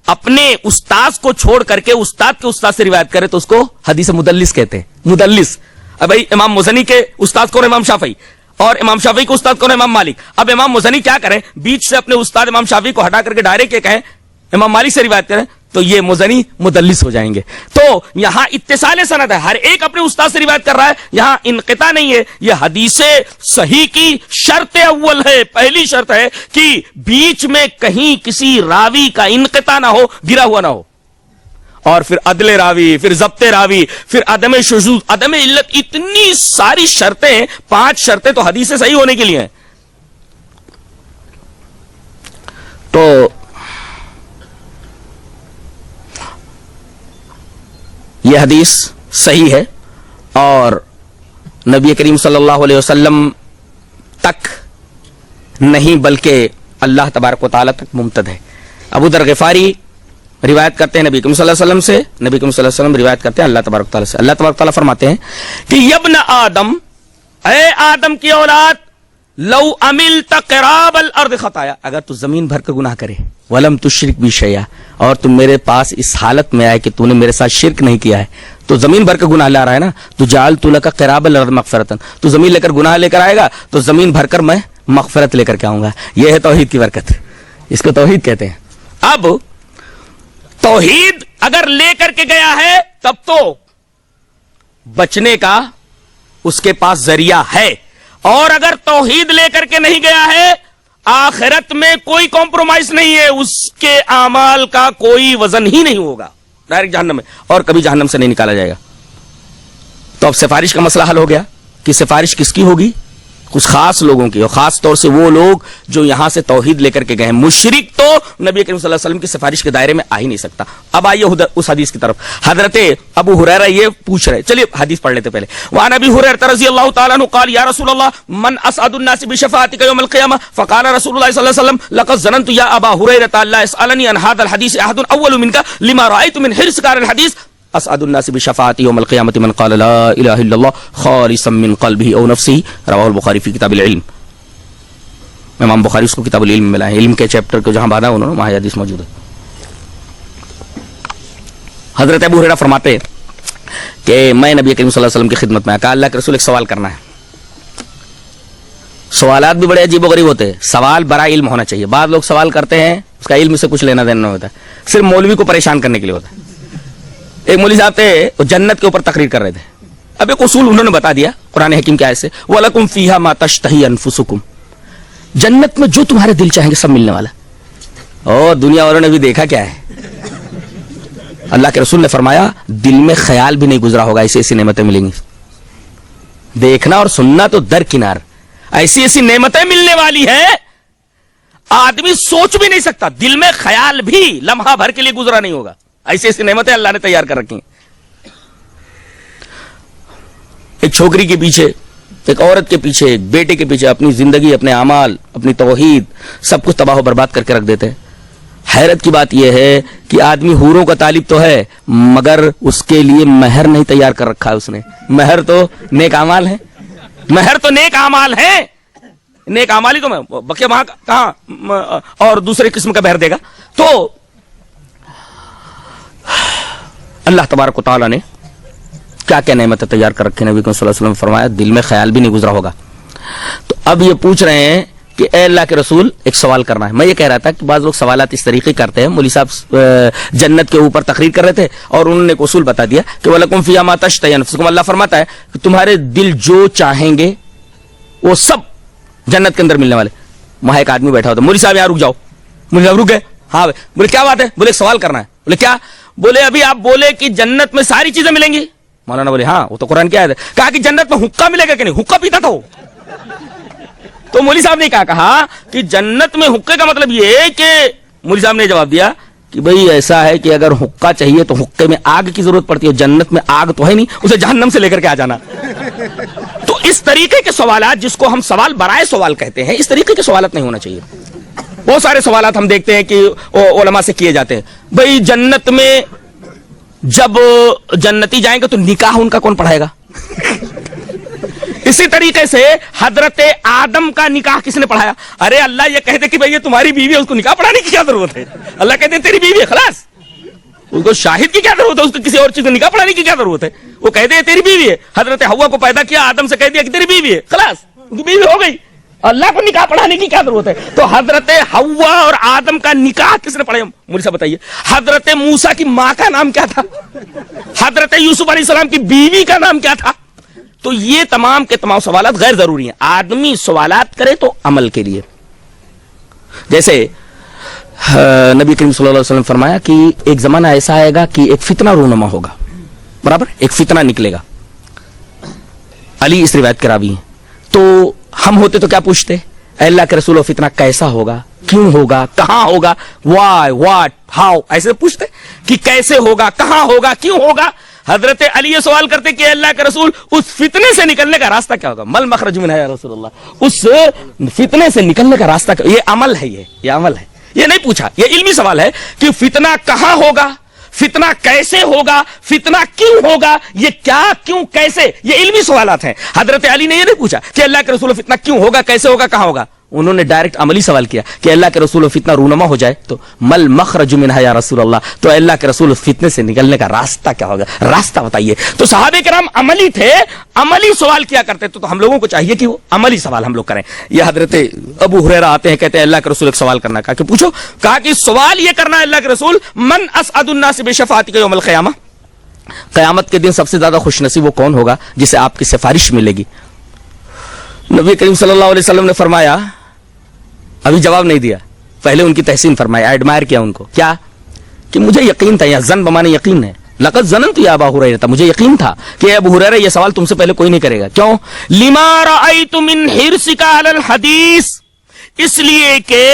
Speaker 2: اپنے استاد کو چھوڑ کر کے استاد کے استاد سے روایت کرے تو اس کو حدیث مدلس کہتے ہیں. مدلس. اب بھائی امام مزنی کے استاد کون؟ امام شافعی, اور امام شافعی کو استاد کون؟ امام مالک. اب امام مزنی کیا کریں, بیچ سے اپنے استاد امام شافعی کو ہٹا کر کے ڈائریکٹ یہ کہیں امام مالک سے روایت کریں تو یہ مزنی مدلس ہو جائیں گے. تو یہاں اتصال سند ہے, ہر ایک اپنے استاد سے روایت کر رہا ہے, یہاں انقطاع نہیں ہے. یہ حدیث صحیح کی شرط اول ہے, پہلی شرط ہے کہ بیچ میں کہیں کسی راوی کا انقطاع نہ ہو, گرا ہوا نہ ہو, اور پھر عدل راوی, پھر ضبط راوی, پھر عدم شذوذ, عدم علت, اتنی ساری شرطیں, 5 شرطیں تو حدیث صحیح ہونے کے لیے ہیں. تو یہ حدیث صحیح ہے اور نبی کریم صلی اللہ علیہ وسلم تک نہیں بلکہ اللہ تبارک و تعالی تک ممتد ہے. ابو ذر غفاری روایت کرتے ہیں نبی کریم صلی اللہ علیہ وسلم سے, نبی کریم صلی اللہ علیہ وسلم روایت کرتے ہیں اللہ تبارک و تعالی سے. اللہ تبارک و تعالی فرماتے ہیں کہ ابن آدم, اے آدم کی اولاد, لو عملت قراب الارض خطایا, اگر تو زمین بھر کے گناہ کرے, ولم تشرک بی شیئا, اور تم میرے پاس اس حالت میں آئے کہ تو نے میرے ساتھ شرک نہیں کیا ہے, تو زمین بھر کے گناہ لا رہا ہے نا, تو جعلت لک قراب الارض مغفرتا, تو زمین لے کر گناہ لے کر آئے گا تو زمین بھر کر میں مغفرت لے کر کے آؤں گا. یہ ہے توحید کی برکت, اس کو توحید کہتے ہیں. اب توحید اگر لے کر کے گیا ہے تب تو بچنے کا اس کے پاس ذریعہ ہے, اور اگر توحید لے کر کے نہیں گیا ہے آخرت میں کوئی کمپرومائز نہیں ہے, اس کے اعمال کا کوئی وزن ہی نہیں ہوگا, ڈائریکٹ جہنم میں, اور کبھی جہنم سے نہیں نکالا جائے گا. تو اب سفارش کا مسئلہ حل ہو گیا کہ سفارش کس کی ہوگی, کچھ خاص لوگوں کی, اور خاص طور سے وہ لوگ جو یہاں سے توحید لے کر کے گئے ہیں. مشرک تو نبی کریم صلی اللہ علیہ وسلم کی سفارش کے دائرے میں آ ہی نہیں سکتا. اب آئیے اس حدیث کی طرف. حضرت ابو ہریرہ یہ پوچھ رہے, چلیے حدیث پڑھ لیتے پہلے. وعن ابی ہریرہ رضی اللہ تعالی عنہ قال یا رسول اللہ من اسعد الناس بشفاعتک یوم القیامہ فقال رسول اللہ صلی اللہ علیہ وسلم لقد ظننت یا ابا ہریرہ لا يسألنی عن هذا الحديث احد اول منك لما رأيت من حرصك على الحديث اسعد الناس بشفاعت يوم القيامة من قال لا اله الا الله خالصا من قلبه او نفسه. رواه البخاری فی کتاب العلم. امام بخاری اس کو کتاب العلم میں ملا ہے, علم کے چیپٹر کو جہاں باندھا انہوں نے وہاں حدیث موجود ہے. حضرت ابو ہریرہ فرماتے ہیں کہ میں نبی کریم صلی اللہ علیہ وسلم کی خدمت میں آیا, کہا اللہ کے رسول ایک سوال کرنا ہے. سوالات بھی بڑے عجیب و غریب ہوتے ہیں, سوال برا علم ہونا چاہیے. بعض لوگ سوال کرتے ہیں اس کا علم سے کچھ لینا دینا نہیں ہوتا, صرف مولوی کو پریشان کرنے کے لیے ہوتا ہے. ایک مولوی صاحب تھے وہ جنت کے اوپر تقریر کر رہے تھے. اب ایک اصول انہوں نے بتا دیا قرآن حکیم کی آیت سے, وَلَكُمْ فِيهَا مَا تَشْتَهِي أَنفُسُكُمْ, جنت میں جو تمہارے دل چاہیں گے سب ملنے والا. اور دنیا والوں نے بھی دیکھا کیا ہے, اللہ کے رسول نے فرمایا دل میں خیال بھی نہیں گزرا ہوگا ایسی ایسی نعمتیں ملیں گی. دیکھنا اور سننا تو درکنار, ایسی ایسی نعمتیں ملنے والی ہیں آدمی سوچ بھی نہیں سکتا, دل میں خیال بھی لمحہ بھر کے لیے گزرا نہیں ہوگا. ایسی ایسی نعمتیں اللہ نے تیار کر رکھی ہیں. ایک چھوکری کے پیچھے, ایک عورت کے پیچھے, ایک بیٹے کے پیچھے اپنی زندگی, اپنے اعمال, اپنی توحید سب کچھ تباہ و برباد کر کے رکھ دیتے ہیں. حیرت کی بات یہ ہے کہ آدمی حوروں کا طالب تو ہے مگر اس کے لیے مہر نہیں تیار کر رکھا ہے اس نے. مہر تو نیک اعمال ہے, مہر تو نیک اعمال ہے, نیک اعمال ہی تو میں بقیہ وہاں کہاں اور دوسرے قسم کا مہر دے گا. تو اللہ تبارک و تعالیٰ نے کیا کیا نعمتیں تیار کر رکھے, نبی صلی اللہ علیہ وسلم نے فرمایا دل میں خیال بھی نہیں گزرا ہوگا. تو اب یہ پوچھ رہے ہیں کہ اے اللہ کے رسول ایک سوال کرنا ہے. میں یہ کہہ رہا تھا کہ بعض لوگ سوالات اس طریقے کرتے ہیں, مولوی صاحب جنت کے اوپر تقریر کر رہے تھے اور انہوں نے ایک اصول بتا دیا کہ وَلَكُمْ فِيهَا مَا تَشْتَهِي أَنفُسُكُمْ, اللہ فرماتا ہے کہ تمہارے دل جو چاہیں گے وہ سب جنت کے اندر ملنے والے. وہاں ایک آدمی بیٹھا ہوتا, مولوی صاحب یہاں رک جاؤ. مولوی صاحب رک گئے, ہاں بولے کیا بات ہے, بولے ایک سوال کرنا ہے. بولے کیا, بولے ابھی آپ بولے کہ جنت میں ساری چیزیں ملیں گی. مولانا بولے ہاں وہ تو قرآن کی آیت ہے. کہا کہ جنت میں حقہ ملے گا کہ نہیں, حقہ پیتا تھا وہ. تو مولوی صاحب نے کہا کہ جنت میں حقے کا مطلب یہ ہے کہ مولوی صاحب نے جواب دیا کہ بھئی ایسا ہے کہ اگر حقہ چاہیے تو حقے میں آگ کی ضرورت پڑتی ہے, جنت میں آگ تو ہے نہیں, اسے جہنم سے لے کر کے آ جانا. تو اس طریقے کے سوالات جس کو ہم سوال برائے سوال کہتے ہیں, اس طریقے کے سوالات نہیں ہونا چاہیے. بہت سارے سوالات ہم دیکھتے ہیں کہ علماء سے کیے جاتے ہیں. بھئی جنت میں جب جنتی جائیں گے تو نکاح ان کا کون پڑھائے گا؟ اسی طریقے سے حضرت آدم کا نکاح کس نے پڑھایا؟ ارے اللہ یہ کہتے کہ بھئی یہ تمہاری بیوی ہے, اس کو نکاح پڑھانے کی کیا ضرورت ہے؟ اللہ کہتے ہیں تیری بیوی ہے, خلاص. اس کو شاہد کی کیا ضرورت ہے, اس کو کسی اور چیز کو نکاح پڑھانے کی کیا ضرورت ہے؟ وہ کہتے ہیں تیری بیوی ہے. حضرت حوا کو پیدا کیا, آدم سے کہہ دیا کہ تیری بیوی ہے, خلاص ان کی بیوی ہو گئی. اللہ کو نکاح پڑھانے کی کیا ضرورت ہے؟ تو حضرت حوا اور آدم کا نکاح کس نے پڑھایا مجھے سے بتائیے. حضرت موسیٰ کی ماں کا نام کیا تھا؟ حضرت یوسف علیہ السلام کی بیوی کا نام کیا تھا؟ تو یہ تمام کے تمام سوالات غیر ضروری ہیں. آدمی سوالات کرے تو عمل کے لیے. جیسے نبی کریم صلی اللہ علیہ وسلم فرمایا کہ ایک زمانہ ایسا آئے گا کہ ایک فتنہ رونما ہوگا, برابر, ایک فتنہ نکلے گا. علی اس روایت کے راوی ہیں. تو ہم ہوتے تو کیا پوچھتے, اے اللہ کے رسول, فتنہ کیسا ہوگا, کیوں ہوگا, کہاں ہوگا, وائی, واٹ, ہاؤ, ایسے پوچھتے کہ کیسے ہوگا, کہاں ہوگا, کیوں ہوگا. حضرت علی یہ سوال کرتے کہ اللہ کے رسول اس فتنے سے نکلنے کا راستہ کیا ہوگا, مل مخرج منہ یا رسول اللہ, اس فتنے سے نکلنے کا راستہ کیا. یہ عمل ہے, یہ عمل ہے, یہ نہیں پوچھا, یہ علمی سوال ہے کہ فتنہ کہاں ہوگا, فتنہ کیسے ہوگا, فتنہ کیوں ہوگا, یہ کیا, کیوں, کیسے, یہ علمی سوالات ہیں. حضرت علی نے یہ نہیں پوچھا کہ اللہ کے رسول فتنہ کیوں ہوگا, کیسے ہوگا, کہاں ہوگا. انہوں نے ڈائریکٹ عملی سوال کیا کہ اللہ کے رسول فتنہ رونما ہو جائے تو مل مخرج منہ یا رسول اللہ, تو اللہ کے رسول فتنے سے نکلنے کا راستہ کیا ہوگا, راستہ بتائیے. تو صحابہ کرام عملی تھے, عملی سوال کیا کرتے. تو ہم لوگوں کو چاہیے کہ وہ عملی سوال ہم لوگ کریں. یہ حضرت ابو ہریرہ آتے ہیں, کہتے ہیں اللہ کے رسول ایک سوال کرنا. کہا کہ پوچھو. کہا کہ سوال یہ کرنا ہے اللہ کے رسول, من اسعد الناس بشفاعتک یوم القیامہ, قیامت کے دن سب سے زیادہ خوش نصیب وہ کون ہوگا جسے آپ کی سفارش ملے گی. نبی کریم صلی اللہ علیہ وسلم نے فرمایا, ابھی جواب نہیں دیا, پہلے ان کی تحسین فرمایا, ایڈمائر کیا ان کو, کیا کہ مجھے یقین تھا, یا زن بمانے یقین ہے, لقد ظننت یا ابا ہریرہ, مجھے یقین تھا کہ ابو ہریرہ یہ سوال تم سے پہلے کوئی نہیں کرے گا. کیوں؟ لما رأیت من حرصک علی الحدیث, اس لیے کہ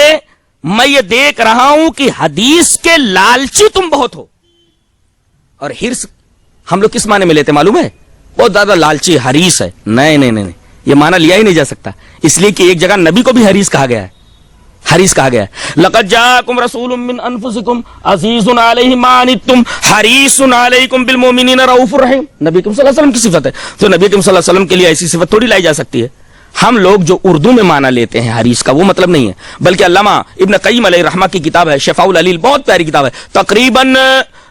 Speaker 2: میں یہ دیکھ رہا ہوں کہ حدیث کے لالچی تم بہت ہو. اور حرص ہم لوگ کس معنی میں لیتے معلوم ہے؟ بہت زیادہ لالچی, حریص ہے. نہیں نہیں نہیں, یہ معنی لیا ہی نہیں جا سکتا, اس لیے کہ ایک جگہ نبی کو بھی حریص کہا گیا ہے, حریص کہا گیا ہے. لقد جاءکم رسول من انفسکم عزیز علیہ ما عنتم حریص علیکم بالمؤمنین رؤوف الرحیم. نبی کریم صلی اللہ علیہ وسلم کی صفت ہے, تو نبی کریم صلی اللہ علیہ وسلم کے لیے ایسی صفت تھوڑی لائی جا سکتی ہے. ہم لوگ جو اردو میں معنی لیتے ہیں حریص کا, وہ مطلب نہیں ہے, بلکہ علامہ ابن قیم علیہ رحمہ کی کتاب ہے شفاء العلیل, بہت پیاری کتاب ہے, تقریباً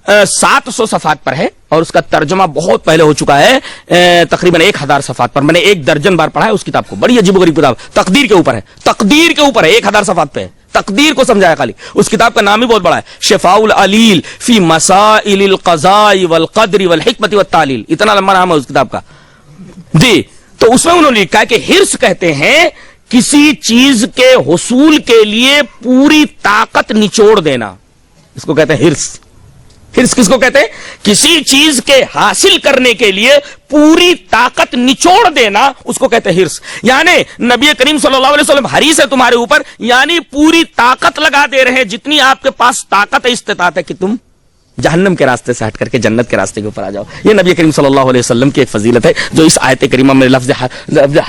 Speaker 2: 700 صفحات پر ہے, اور اس کا ترجمہ بہت پہلے ہو چکا ہے, تقریباً 1000 صفحات پر. میں نے 1 درجن بار پڑھا ہے اس کتاب کو, بڑی عجیب و غریب کتاب, تقدیر کے اوپر ہے, تقدیر کے اوپر ہے, 1000 صفحات پہ ہے. تقدیر کو سمجھایا خالی. اس کتاب کا نام ہی بہت بڑا ہے, شفاء العلیل فی مسائل القضاء والقدر والحکمت والتعلیل, اتنا لمبا نام ہے اس کتاب کا جی. تو اس میں انہوں نے لکھا ہے کہ حرص کہتے ہیں کسی چیز کے حصول کے لیے پوری طاقت نچوڑ دینا, اس کو کہتے ہیں حرص. حرص کس کو کہتے ہیں؟ کسی چیز کے حاصل کرنے کے لیے پوری طاقت نچوڑ دینا, اس کو کہتے ہیں حرص. یعنی نبی کریم صلی اللہ علیہ وسلم حریص ہے تمہارے اوپر, یعنی پوری طاقت لگا دے رہے ہیں, جتنی آپ کے پاس طاقت ہے, استطاعت ہے کہ تم جہنم کے راستے سے ہٹ کر کے جنت کے راستے کے اوپر آ جاؤ. یہ نبی کریم صلی اللہ علیہ وسلم کی ایک فضیلت ہے جو اس آیت کریمہ میں لفظ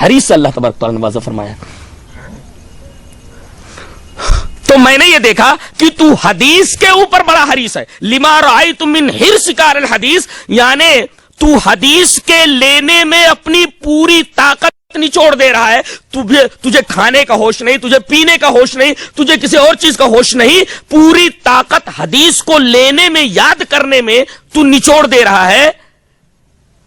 Speaker 2: حریص سے اللہ تبارک تعالیٰ نے واضح فرمایا. تو میں نے یہ دیکھا کہ تو حدیث کے اوپر بڑا حریص ہے. لما رأیت من حرصک علی الحدیث, یعنی تو حدیث کے لینے میں اپنی پوری طاقت نچوڑ دے رہا ہے. تجھے کھانے کا ہوش نہیں, تجھے پینے کا ہوش نہیں, تجھے کسی اور چیز کا ہوش نہیں, پوری طاقت حدیث کو لینے میں, یاد کرنے میں تو نچوڑ دے رہا ہے.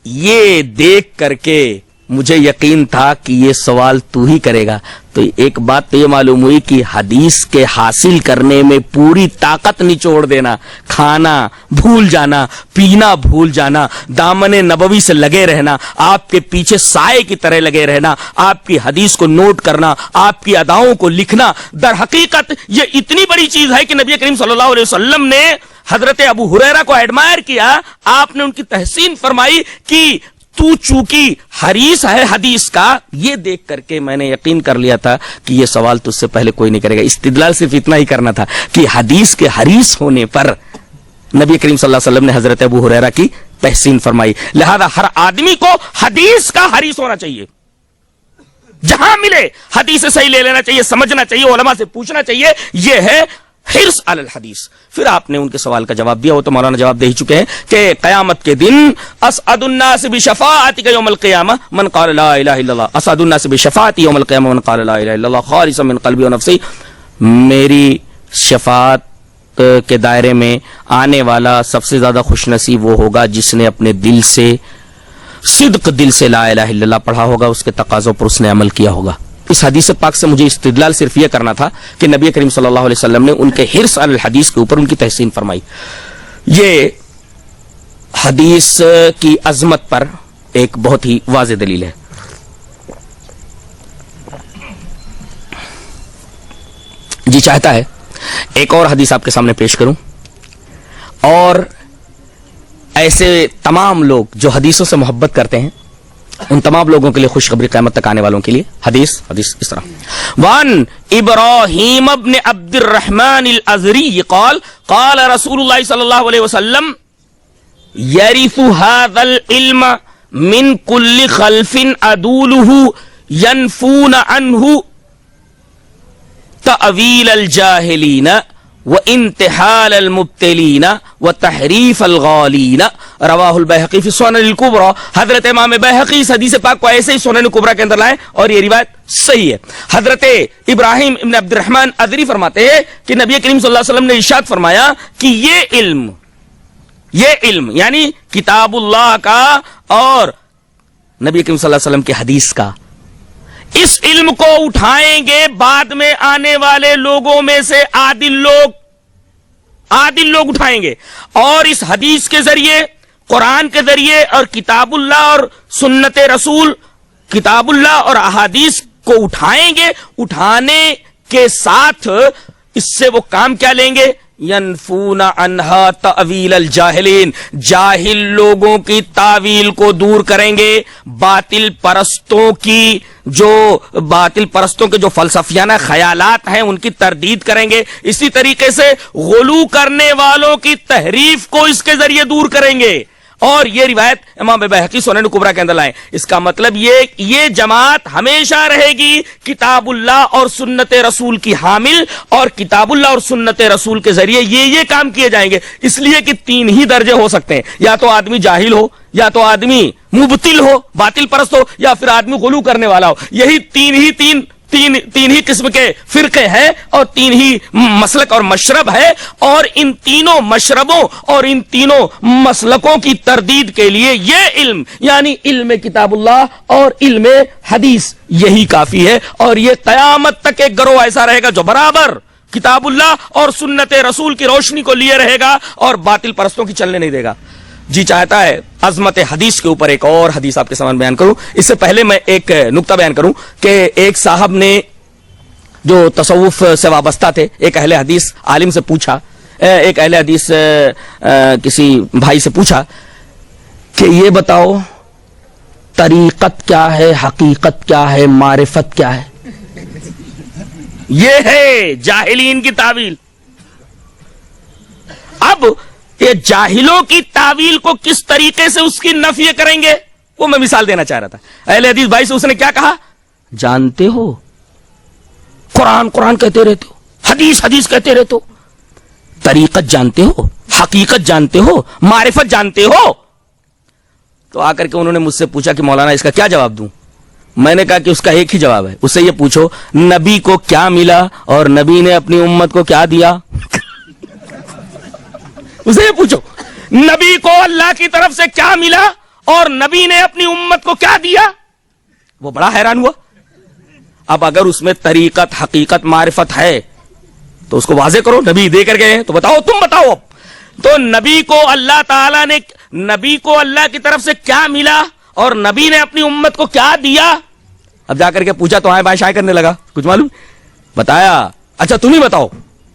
Speaker 2: یہ دیکھ کر کے مجھے یقین تھا کہ یہ سوال تو ہی کرے گا. تو ایک بات تو یہ معلوم ہوئی کہ حدیث کے حاصل کرنے میں پوری طاقت نچوڑ دینا, کھانا بھول جانا, پینا بھول جانا, دامن نبوی سے لگے رہنا, آپ کے پیچھے سائے کی طرح لگے رہنا, آپ کی حدیث کو نوٹ کرنا, آپ کی اداؤں کو لکھنا, در حقیقت یہ اتنی بڑی چیز ہے کہ نبی کریم صلی اللہ علیہ وسلم نے حضرت ابو ہریرہ کو ایڈمائر کیا, آپ نے ان کی تحسین فرمائی کہ تو چونکہ حریص ہے حدیث کا. یہ دیکھ کر کے میں نے یقین کر لیا تھا کہ یہ سوال تجھ سے پہلے کوئی نہیں کرے گا. استدلال صرف اتنا ہی کرنا تھا کہ حدیث کے حریص ہونے پر نبی کریم صلی اللہ علیہ وسلم نے حضرت ابو ہریرہ کی تحسین فرمائی. لہذا ہر آدمی کو حدیث کا حریص ہونا چاہیے, جہاں ملے حدیث صحیح لے لینا چاہیے, سمجھنا چاہیے, علماء سے پوچھنا چاہیے. یہ ہے حرص علی الحدیث. پھر آپ نے ان کے سوال کا جواب دیا, وہ تو مولانا جواب دے ہی چکے ہیں کہ قیامت کے دن اسعد الناس بشفاعتک یوم القیامہ من قال لا الہ الا اللہ, اسعد الناس بشفاعتی یوم القیامہ من قال لا الہ الا اللہ خالصا من قلبی و نفسی. میری شفاعت کے دائرے میں آنے والا سب سے زیادہ خوش نصیب وہ ہوگا جس نے اپنے دل سے, صدق دل سے لا الہ الا اللہ پڑھا ہوگا, اس کے تقاضوں پر اس نے عمل کیا ہوگا. اس حدیث پاک سے مجھے استدلال صرف یہ کرنا تھا کہ نبی کریم صلی اللہ علیہ وسلم نے ان کے حرص علی الحدیث کے اوپر ان کی تحسین فرمائی. یہ حدیث کی عظمت پر ایک بہت ہی واضح دلیل ہے. جی چاہتا ہے ایک اور حدیث آپ کے سامنے پیش کروں, اور ایسے تمام لوگ جو حدیثوں سے محبت کرتے ہیں ان تمام لوگوں کے لیے خوشخبری قیامت تک آنے والوں کے لیے. حدیث اس طرح, وان ابراہیم ابن عبد الرحمن الازری قال قال رسول اللہ صلی اللہ علیہ وسلم یرث هذا العلم من كل خلف عدوله ينفون عنه تأویل الجاہلین وانتحال المبتلین وتحریف الغالین. رواہ البیہقی فی السنن الکبری. حضرت امام بیہقی اس حدیث پاک کو ایسے ہی سنن کبریٰ کے اندر لائے اور یہ روایت صحیح ہے. حضرت ابراہیم ابن عبد الرحمن ازری فرماتے ہیں کہ نبی کریم صلی اللہ علیہ وسلم نے ارشاد فرمایا کہ یہ علم یعنی کتاب اللہ کا اور نبی کریم صلی اللہ علیہ وسلم کی حدیث کا, اس علم کو اٹھائیں گے بعد میں آنے والے لوگوں میں سے عادل لوگ اٹھائیں گے, اور اس حدیث کے ذریعے, قرآن کے ذریعے اور کتاب اللہ اور سنت رسول, کتاب اللہ اور احادیث کو اٹھائیں گے. اٹھانے کے ساتھ اس سے وہ کام کیا لیں گے؟ ینفون عنہا تأویل الجاہلین, جاہل لوگوں کی تعویل کو دور کریں گے, باطل پرستوں کے جو فلسفیانہ خیالات ہیں ان کی تردید کریں گے. اسی طریقے سے غلو کرنے والوں کی تحریف کو اس کے ذریعے دور کریں گے. اور یہ روایت امام بیہقی سنن کبریٰ کے اندر لائیں. اس کا مطلب یہ جماعت ہمیشہ رہے گی کتاب اللہ اور سنت رسول کی حامل, اور کتاب اللہ اور سنت رسول کے ذریعے یہ کام کیے جائیں گے. اس لیے کہ 3 ہی درجے ہو سکتے ہیں, یا تو آدمی جاہل ہو, یا تو آدمی مبتل ہو, باطل پرست ہو, یا پھر آدمی غلو کرنے والا ہو. یہی تین ہی قسم کے فرقے ہیں اور 3 ہی مسلک اور مشرب ہے, اور ان تینوں مشربوں اور ان تینوں مسلکوں کی تردید کے لیے یہ علم یعنی علم کتاب اللہ اور علم حدیث یہی کافی ہے. اور یہ قیامت تک ایک گروہ ایسا رہے گا جو برابر کتاب اللہ اور سنت رسول کی روشنی کو لیے رہے گا اور باطل پرستوں کی چلنے نہیں دے گا. جی چاہتا ہے عظمت حدیث کے اوپر ایک اور حدیث آپ کے سامنے بیان کروں. اس سے پہلے میں ایک نقطہ بیان کروں کہ ایک صاحب نے جو تصوف سے وابستہ تھے, ایک اہل حدیث عالم سے پوچھا, ایک اہل حدیث کسی بھائی سے پوچھا کہ یہ بتاؤ طریقت کیا ہے, حقیقت کیا ہے, معرفت کیا ہے؟ یہ ہے جاہلین کی تعویل. اب یہ جاہلوں کی تعویل کو کس طریقے سے اس کی نفی کریں گے وہ میں مثال دینا چاہ رہا تھا. اہل حدیث بھائی سے اس نے کیا کہا, جانتے ہو قرآن قرآن کہتے رہتے ہو, حدیث حدیث کہتے رہتے ہو, طریقت جانتے ہو, حقیقت جانتے ہو, معرفت جانتے ہو؟ تو آ کر کے انہوں نے مجھ سے پوچھا کہ مولانا اس کا کیا جواب دوں. میں نے کہا کہ اس کا ایک ہی جواب ہے, اس سے یہ پوچھو نبی کو کیا ملا اور نبی نے اپنی امت کو کیا دیا. اسے یہ پوچھو نبی کو اللہ کی طرف سے کیا ملا اور نبی نے اپنی امت کو کیا دیا. وہ بڑا حیران ہوا. اب اگر اس میں طریقت حقیقت معرفت ہے تو اس کو واضح کرو. نبی دے کر گئے تو بتاؤ, تم بتاؤ. اب تو نبی کو اللہ تعالیٰ نے, نبی کو اللہ کی طرف سے کیا ملا اور نبی نے اپنی امت کو کیا دیا. اب جا کر کے پوچھا تو آئے بائیں شائیں کرنے لگا. کچھ معلوم بتایا, اچھا تم ہی بتاؤ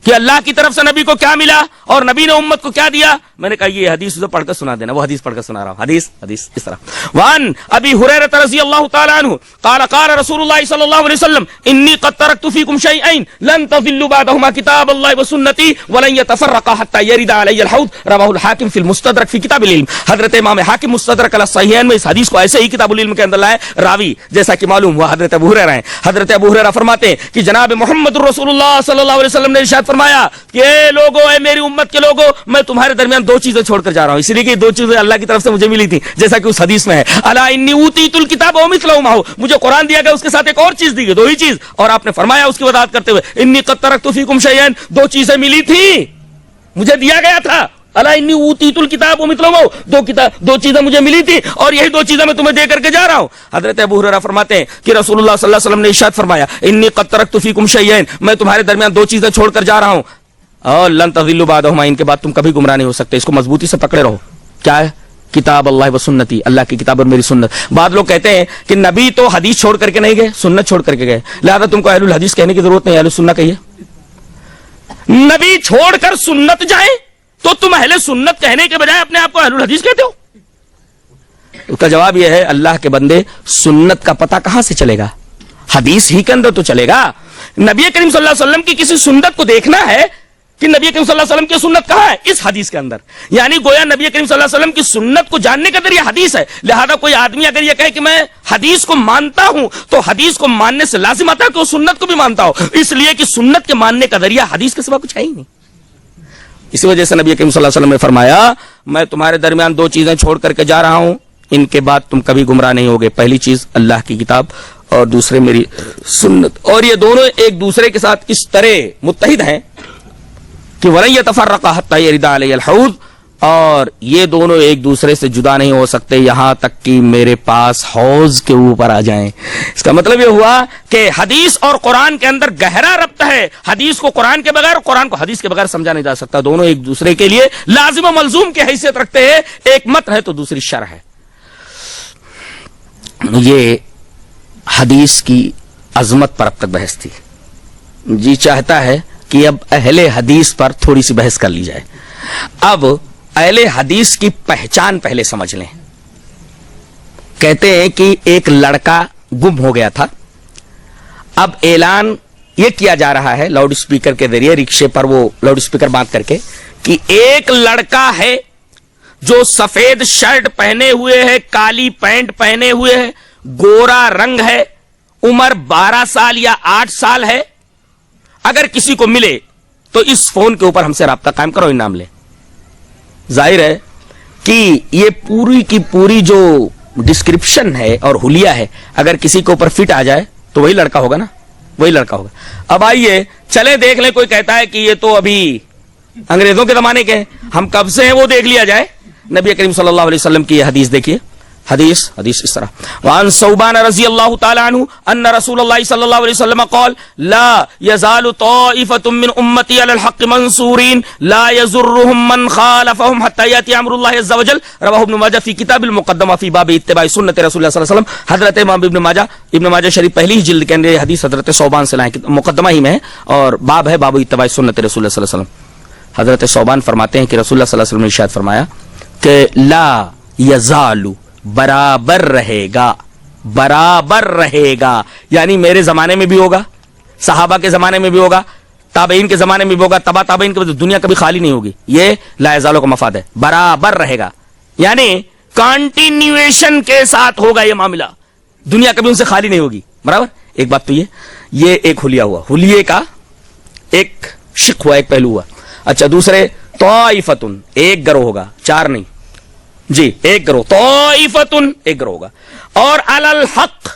Speaker 2: کہ اللہ کی طرف سے نبی کو کیا ملا اور نبی نے امت کو کیا دیا. میں نے کہا یہ حدیث اسے پڑھ کر سنا دینا. وہ حدیث پڑھ کر سنا رہا ہوں. حدیث اس طرح. وان ابی ہریرہ رضی اللہ تعالی عنہ قال قال رسول اللہ صلی اللہ علیہ وسلم انی قد ترکت فیکم شیئین لن تضلوا بعدهما کتاب اللہ وسنتی ولن يتفرقا حتى يرد علی الحوض. رواہ الحاکم فی المستدرک فی کتاب العلم. حضرت امام حاکم مستدرک علی الصحیحین میں اس حدیث کو ایسے ہی کتاب العلم کے اندر لائے. راوی جیسا کہ معلوم ہوا حضرت ابو ہریرہ ہیں. حضرت ابو ہریرہ فرماتے ہیں کہ جناب محمد رسول اللہ صلی اللہ علیہ وسلم نے ارشاد فرمایا کہ اے لوگو, اے میری امت کے لوگو, میں تمہارے درمیان دو چیزیں چھوڑ کر جا رہا ہوں. اس لیے کہ دو چیزیں اللہ کی طرف سے مجھے ملی تھی, جیسا کہ اس حدیث میں ہے الا انی اوتیت الکتاب ومثلہ معہ, مجھے قرآن دیا گیا اس کے ساتھ ایک اور چیز دی گئی, دو ہی چیز. اور آپ نے فرمایا اس کی وضاحت کرتے ہوئے انی قد ترکت فیکم شیئین, دو چیزیں ملی تھی, مجھے دیا گیا تھا. الا انی اوتیت الکتاب ومثلہ معہ, دو چیزیں مجھے ملی تھی اور یہی دو چیزیں میں تمہیں دے کر کے جا رہا ہوں. حضرت ابو ہریرہ فرماتے ہیں کہ رسول اللہ صلی اللہ علیہ وسلم نے ارشاد فرمایا انی قد ترکت فیکم شیئین, میں تمہارے درمیان دو چیزیں چھوڑ کر جا رہا ہوں اور لن تضلوا بعدهما, ان کے بعد تم کبھی گمراہ نہیں ہو سکتے. اس کو مضبوطی سے پکڑے رہو. کیا ہے؟ کتاب اللہ و سنتی, اللہ کی کتاب اور میری سنت. بعض لوگ کہتے ہیں کہ نبی تو حدیث چھوڑ کر کے نہیں گئے, سنت چھوڑ کر کے گئے, لہذا تم کو اہل الحدیث کہنے کی ضرورت نہیں, اہل السنہ کہیے. نبی چھوڑ کر سنت جائیں تو تم اہل سنت کہنے کے بجائے اپنے آپ کو اہل الحدیث کہتے ہو. اس کا جواب یہ ہے اللہ کے بندے, سنت کا پتہ کہاں سے چلے گا؟ حدیث ہی کے اندر تو چلے گا. نبی کریم صلی اللہ علیہ وسلم کی کسی سنت کو دیکھنا ہے کہ نبی کریم صلی اللہ علیہ وسلم کی سنت کہاں ہے؟ اس حدیث کے اندر. یعنی گویا نبی کریم صلی اللہ علیہ وسلم کی سنت کو جاننے کا ذریعہ حدیث ہے. لہذا کوئی آدمی اگر یہ کہے کہ میں حدیث کو مانتا ہوں تو حدیث کو ماننے سے لازم آتا ہے کہ وہ سنت کو بھی مانتا ہو, اس لیے کہ سنت کے ماننے کا ذریعہ حدیث کے سوا کچھ ہے ہی نہیں. اسی وجہ سے نبی کریم صلی اللہ علیہ وسلم نے فرمایا میں تمہارے درمیان دو چیزیں چھوڑ کر کے جا رہا ہوں, ان کے بعد تم کبھی گمراہ نہیں ہوگے. پہلی چیز اللہ کی کتاب اور دوسرے میری سنت. اور یہ دونوں ایک دوسرے کے ساتھ اس طرح متحد ہیں کہ وَلَن يَتَفَرَّقَا حَتَّى يَرِدَ عَلَيَّ الْحَوْض, اور یہ دونوں ایک دوسرے سے جدا نہیں ہو سکتے یہاں تک کہ میرے پاس حوض کے اوپر آ جائیں. اس کا مطلب یہ ہوا کہ حدیث اور قرآن کے اندر گہرا ربط ہے. حدیث کو قرآن کے بغیر, قرآن کو حدیث کے بغیر سمجھا نہیں جا سکتا. دونوں ایک دوسرے کے لیے لازم و ملزوم کی حیثیت رکھتے ہیں. ایک متن ہے تو دوسری شرح ہے. یہ حدیث کی عظمت پر اب تک بحث تھی. جی چاہتا ہے کہ اب اہل حدیث پر تھوڑی سی بحث کر لی جائے. اب اہل حدیث کی پہچان پہلے سمجھ لیں. کہتے ہیں کہ ایک لڑکا گم ہو گیا تھا. اب اعلان یہ کیا جا رہا ہے لاؤڈ اسپیکر کے ذریعے, رکشے پر وہ لاؤڈ اسپیکر باندھ کر کے, کہ ایک لڑکا ہے جو سفید شرٹ پہنے ہوئے ہے, کالی پینٹ پہنے ہوئے ہے, گورا رنگ ہے, عمر 12 سال یا 8 سال ہے. اگر کسی کو ملے تو اس فون کے اوپر ہم سے رابطہ قائم کرو, انعام لے. ظاہر ہے کہ یہ پوری کی پوری جو ڈسکرپشن ہے اور حلیہ ہے اگر کسی کے اوپر فٹ آ جائے تو وہی لڑکا ہوگا نا, وہی لڑکا ہوگا. اب آئیے چلے دیکھ لیں. کوئی کہتا ہے کہ یہ تو ابھی انگریزوں کے زمانے کے ہیں, ہم کب سے ہیں وہ دیکھ لیا جائے. نبی کریم صلی اللہ علیہ وسلم کی یہ حدیث دیکھیے, حدیث اس طرح وعن ثوبان رضی اللہ تعالی عنہ ان رسول اللہ صلی اللہ علیہ وسلم قال لا يزال طائفة من امتی علی الحق منصورین لا يضرهم من خالفهم حتى یاتی امر اللہ عز وجل رواہ ابن ماجہ فی کتاب المقدمہ فی باب اتباع سنت رسول اللہ صلی اللہ علیہ وسلم. حضرت امام ابن ماجہ شریف پہلی ہی جلد کے اندر یہ حدیث حضرت ثوبان سے لائیں, مقدمہ ہی میں ہے, اور باب ہے باب اتباع سنت رسول اللہ صلی اللہ علیہ وسلم. حضرت ثوبان فرماتے ہیں کہ رسول اللہ صلی اللہ علیہ وسلم نے ارشاد فرمایا کہ لا یزال برابر رہے گا, یعنی میرے زمانے میں بھی ہوگا, صحابہ کے زمانے میں بھی ہوگا, تابعین کے زمانے میں بھی ہوگا, تبا تابعین کے, دنیا کبھی خالی نہیں ہوگی. یہ لا یزالو کا مفاد ہے, برابر رہے گا یعنی کنٹینیویشن کے ساتھ ہوگا یہ معاملہ, دنیا کبھی ان سے خالی نہیں ہوگی. برابر. ایک بات تو یہ ایک حلیہ ہوا, حلیے کا ایک شق ہوا, ایک پہلو ہوا. اچھا دوسرے طائفتن, ایک گروہ ہوگا, چار نہیں جی, ایک گروہ, طائفتن ایک گروہ ہوگا, اور علی الحق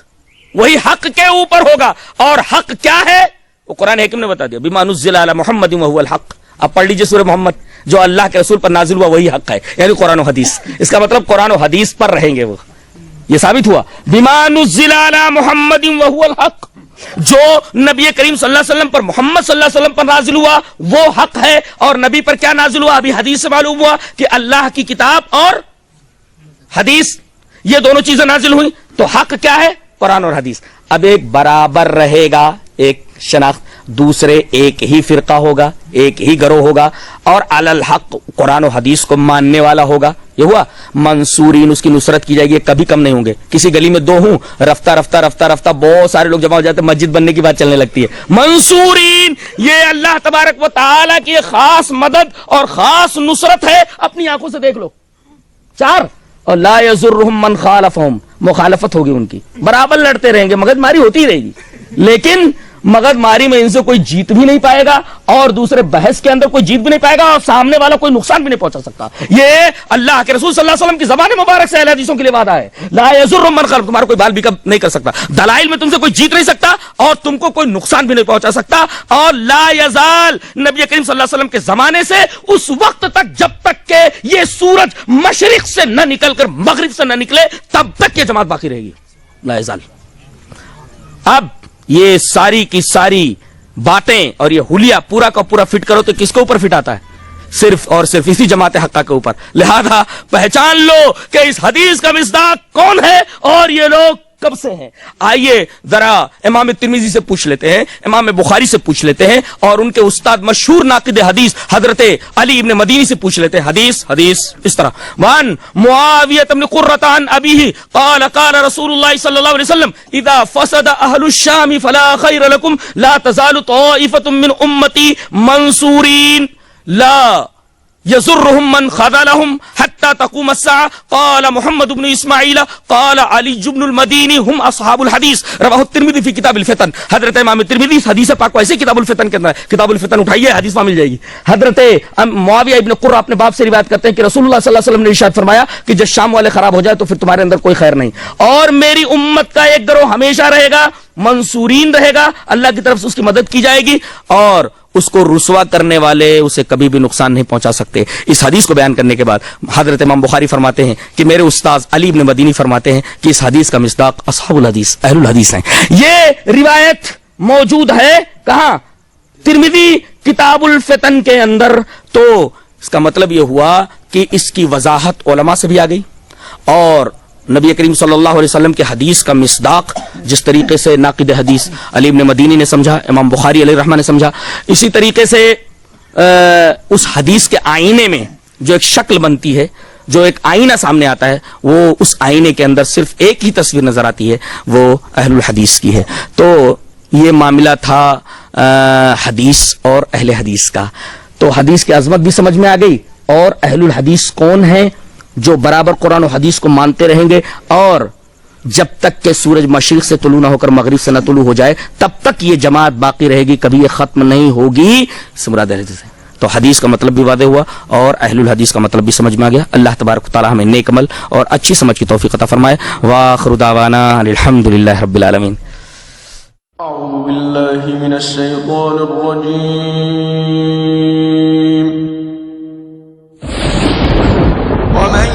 Speaker 2: وہی حق کے اوپر ہوگا. اور حق کیا ہے وہ قرآن حکیم نے بتا دیا, بما نزل علی محمد وهو الحق. اب پڑھ لیجیے سورہ محمد, جو اللہ کے رسول پر نازل ہوا وہی حق ہے, یعنی قرآن و حدیث. اس کا مطلب قرآن و حدیث پر رہیں گے وہ, یہ ثابت ہوا. بما نزل علی محمد وهو الحق, جو نبی کریم صلی اللہ علیہ وسلم پر, محمد صلی اللہ علیہ وسلم پر نازل ہوا وہ حق ہے. اور نبی پر کیا نازل ہوا, ابھی حدیث سے معلوم ہوا کہ اللہ کی کتاب اور حدیث یہ دونوں چیزیں نازل ہوئی, تو حق کیا ہے, قرآن اور حدیث. اب ایک برابر رہے گا, ایک شناخت, دوسرے ایک ہی فرقہ ہوگا, ایک ہی گروہ ہوگا, اور علی الحق قرآن و حدیث کو ماننے والا ہوگا. یہ ہوا منصورین, اس کی نصرت کی جائے گی, کبھی کم نہیں ہوں گے. کسی گلی میں دو ہوں, رفتہ رفتہ رفتہ رفتہ بہت سارے لوگ جمع ہو جاتے ہیں, مسجد بننے کی بات چلنے لگتی ہے. منصورین یہ اللہ تبارک و تعالی کی خاص مدد اور خاص نصرت ہے, اپنی آنکھوں سے دیکھ لو. چار, اور لا یضرهم من خالفهم, مخالفت ہوگی ان کی, برابر لڑتے رہیں گے, مگز ماری ہوتی رہے گی, لیکن مگز ماری میں ان سے کوئی جیت بھی نہیں پائے گا, اور دوسرے بحث کے اندر کوئی جیت بھی نہیں پائے گا, اور سامنے والا کوئی نقصان بھی نہیں پہنچا سکتا. یہ اللہ کے رسول صلی اللہ علیہ وسلم کی زبان مبارک سے اہل حدیثوں کے لیے وعدہ ہے. لا یضرهم من خالف, تمہارا کوئی بال بھی کم نہیں کر سکتا, دلائل میں تم سے کوئی جیت نہیں سکتا, اور تم کو کوئی نقصان بھی نہیں پہنچا سکتا. اور لا یزال, نبی کریم صلی اللہ علیہ وسلم کے زمانے سے اس وقت تک جب تک کہ یہ سورج مشرق سے نہ نکل کر مغرب سے نہ نکلے, تب تک یہ جماعت باقی رہے گی. لا یزال. اب یہ ساری کی ساری باتیں اور یہ حلیہ پورا کا پورا فٹ کرو تو کس کے اوپر فٹ آتا ہے, صرف اور صرف اسی جماعت حقہ کے اوپر. لہذا پہچان لو کہ اس حدیث کا مصداق کون ہے اور یہ لوگ کب سے ہیں. آئیے ذرا امام ترمذی سے پوچھ لیتے ہیں, امام بخاری سے پوچھ لیتے ہیں, اور ان کے استاد مشہور ناقد حدیث حضرت علی ابن مدینی سے پوچھ لیتے ہیں. حدیث اس طرح, وان معاویہ بن قرۃ عن ابیہ قال قال رسول اللہ صلی اللہ علیہ وسلم اذا فسد اہل الشام فلا خیر لکم لا تزال طائفۃ من امتی منصورین لا یضرهم من خذلهم حتى تقوم الساعة. قال محمد بن اسماعیل قال علی بن المدینی هم اصحاب الحدیث. رواہ الترمذی فی کتاب الفتن. حضرت امام ترمذی حدیث پاک کو ایسے کتاب الفتن کے اندر, کتاب الفتن اٹھائیے, حدیث وہاں مل جائے گی. حضرت معاویہ ابن قرہ اپنے باپ سے روایت کرتے ہیں کہ رسول اللہ صلی اللہ علیہ وسلم نے ارشاد فرمایا کہ جب شام والے خراب ہو جائے تو پھر تمہارے اندر کوئی خیر نہیں, اور میری امت کا ایک گروہ ہمیشہ رہے گا, منصورین رہے گا, اللہ کی طرف سے اس کی مدد کی جائے گی, اور اس کو رسوا کرنے والے اسے کبھی بھی نقصان نہیں پہنچا سکتے. اس حدیث کو بیان کرنے کے بعد حضرت امام بخاری فرماتے ہیں کہ میرے استاد علی ابن مدینی فرماتے ہیں کہ اس حدیث کا مصداق اصحاب الحدیث, اہل الحدیث ہیں. یہ روایت موجود ہے کہاں, ترمذی کتاب الفتن کے اندر. تو اس کا مطلب یہ ہوا کہ اس کی وضاحت علماء سے بھی آ گئی, اور نبی کریم صلی اللہ علیہ وسلم کے حدیث کا مصداق جس طریقے سے ناقد حدیث علی ابن مدینی نے سمجھا, امام بخاری علیہ الرحمہ نے سمجھا, اسی طریقے سے اس حدیث کے آئینے میں جو ایک شکل بنتی ہے, جو ایک آئینہ سامنے آتا ہے, وہ اس آئینے کے اندر صرف ایک ہی تصویر نظر آتی ہے, وہ اہل الحدیث کی ہے. تو یہ معاملہ تھا حدیث اور اہل حدیث کا. تو حدیث کی عظمت بھی سمجھ میں آ گئی, اور اہل الحدیث کون ہیں جو برابر قرآن و حدیث کو مانتے رہیں گے, اور جب تک کہ سورج مشرق سے طلوع نہ ہو کر مغرب سے نہ طلوع ہو جائے تب تک یہ جماعت باقی رہے گی, کبھی یہ ختم نہیں ہوگی. اس مراد ہے. تو حدیث کا مطلب بھی واضح ہوا, اور اہل الحدیث کا مطلب بھی سمجھ میں آ گیا. اللہ تبارک و تعالی ہمیں نیک عمل اور اچھی سمجھ کی توفیق عطا فرمائے. وآخر دعوانا الحمدللہ رب العالمین.
Speaker 3: اعوذ باللہ من الشیطان الرجیم. ومن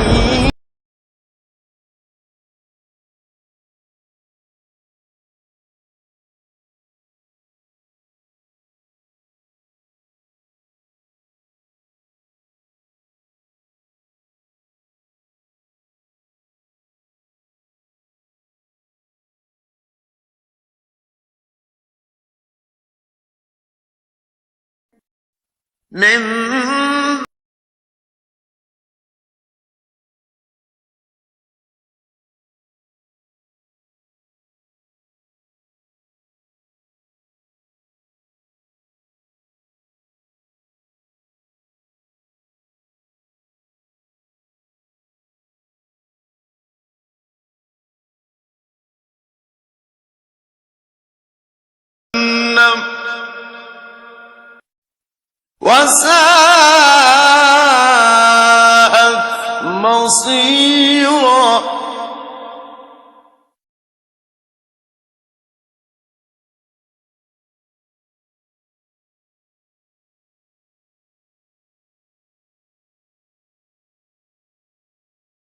Speaker 3: من وساءت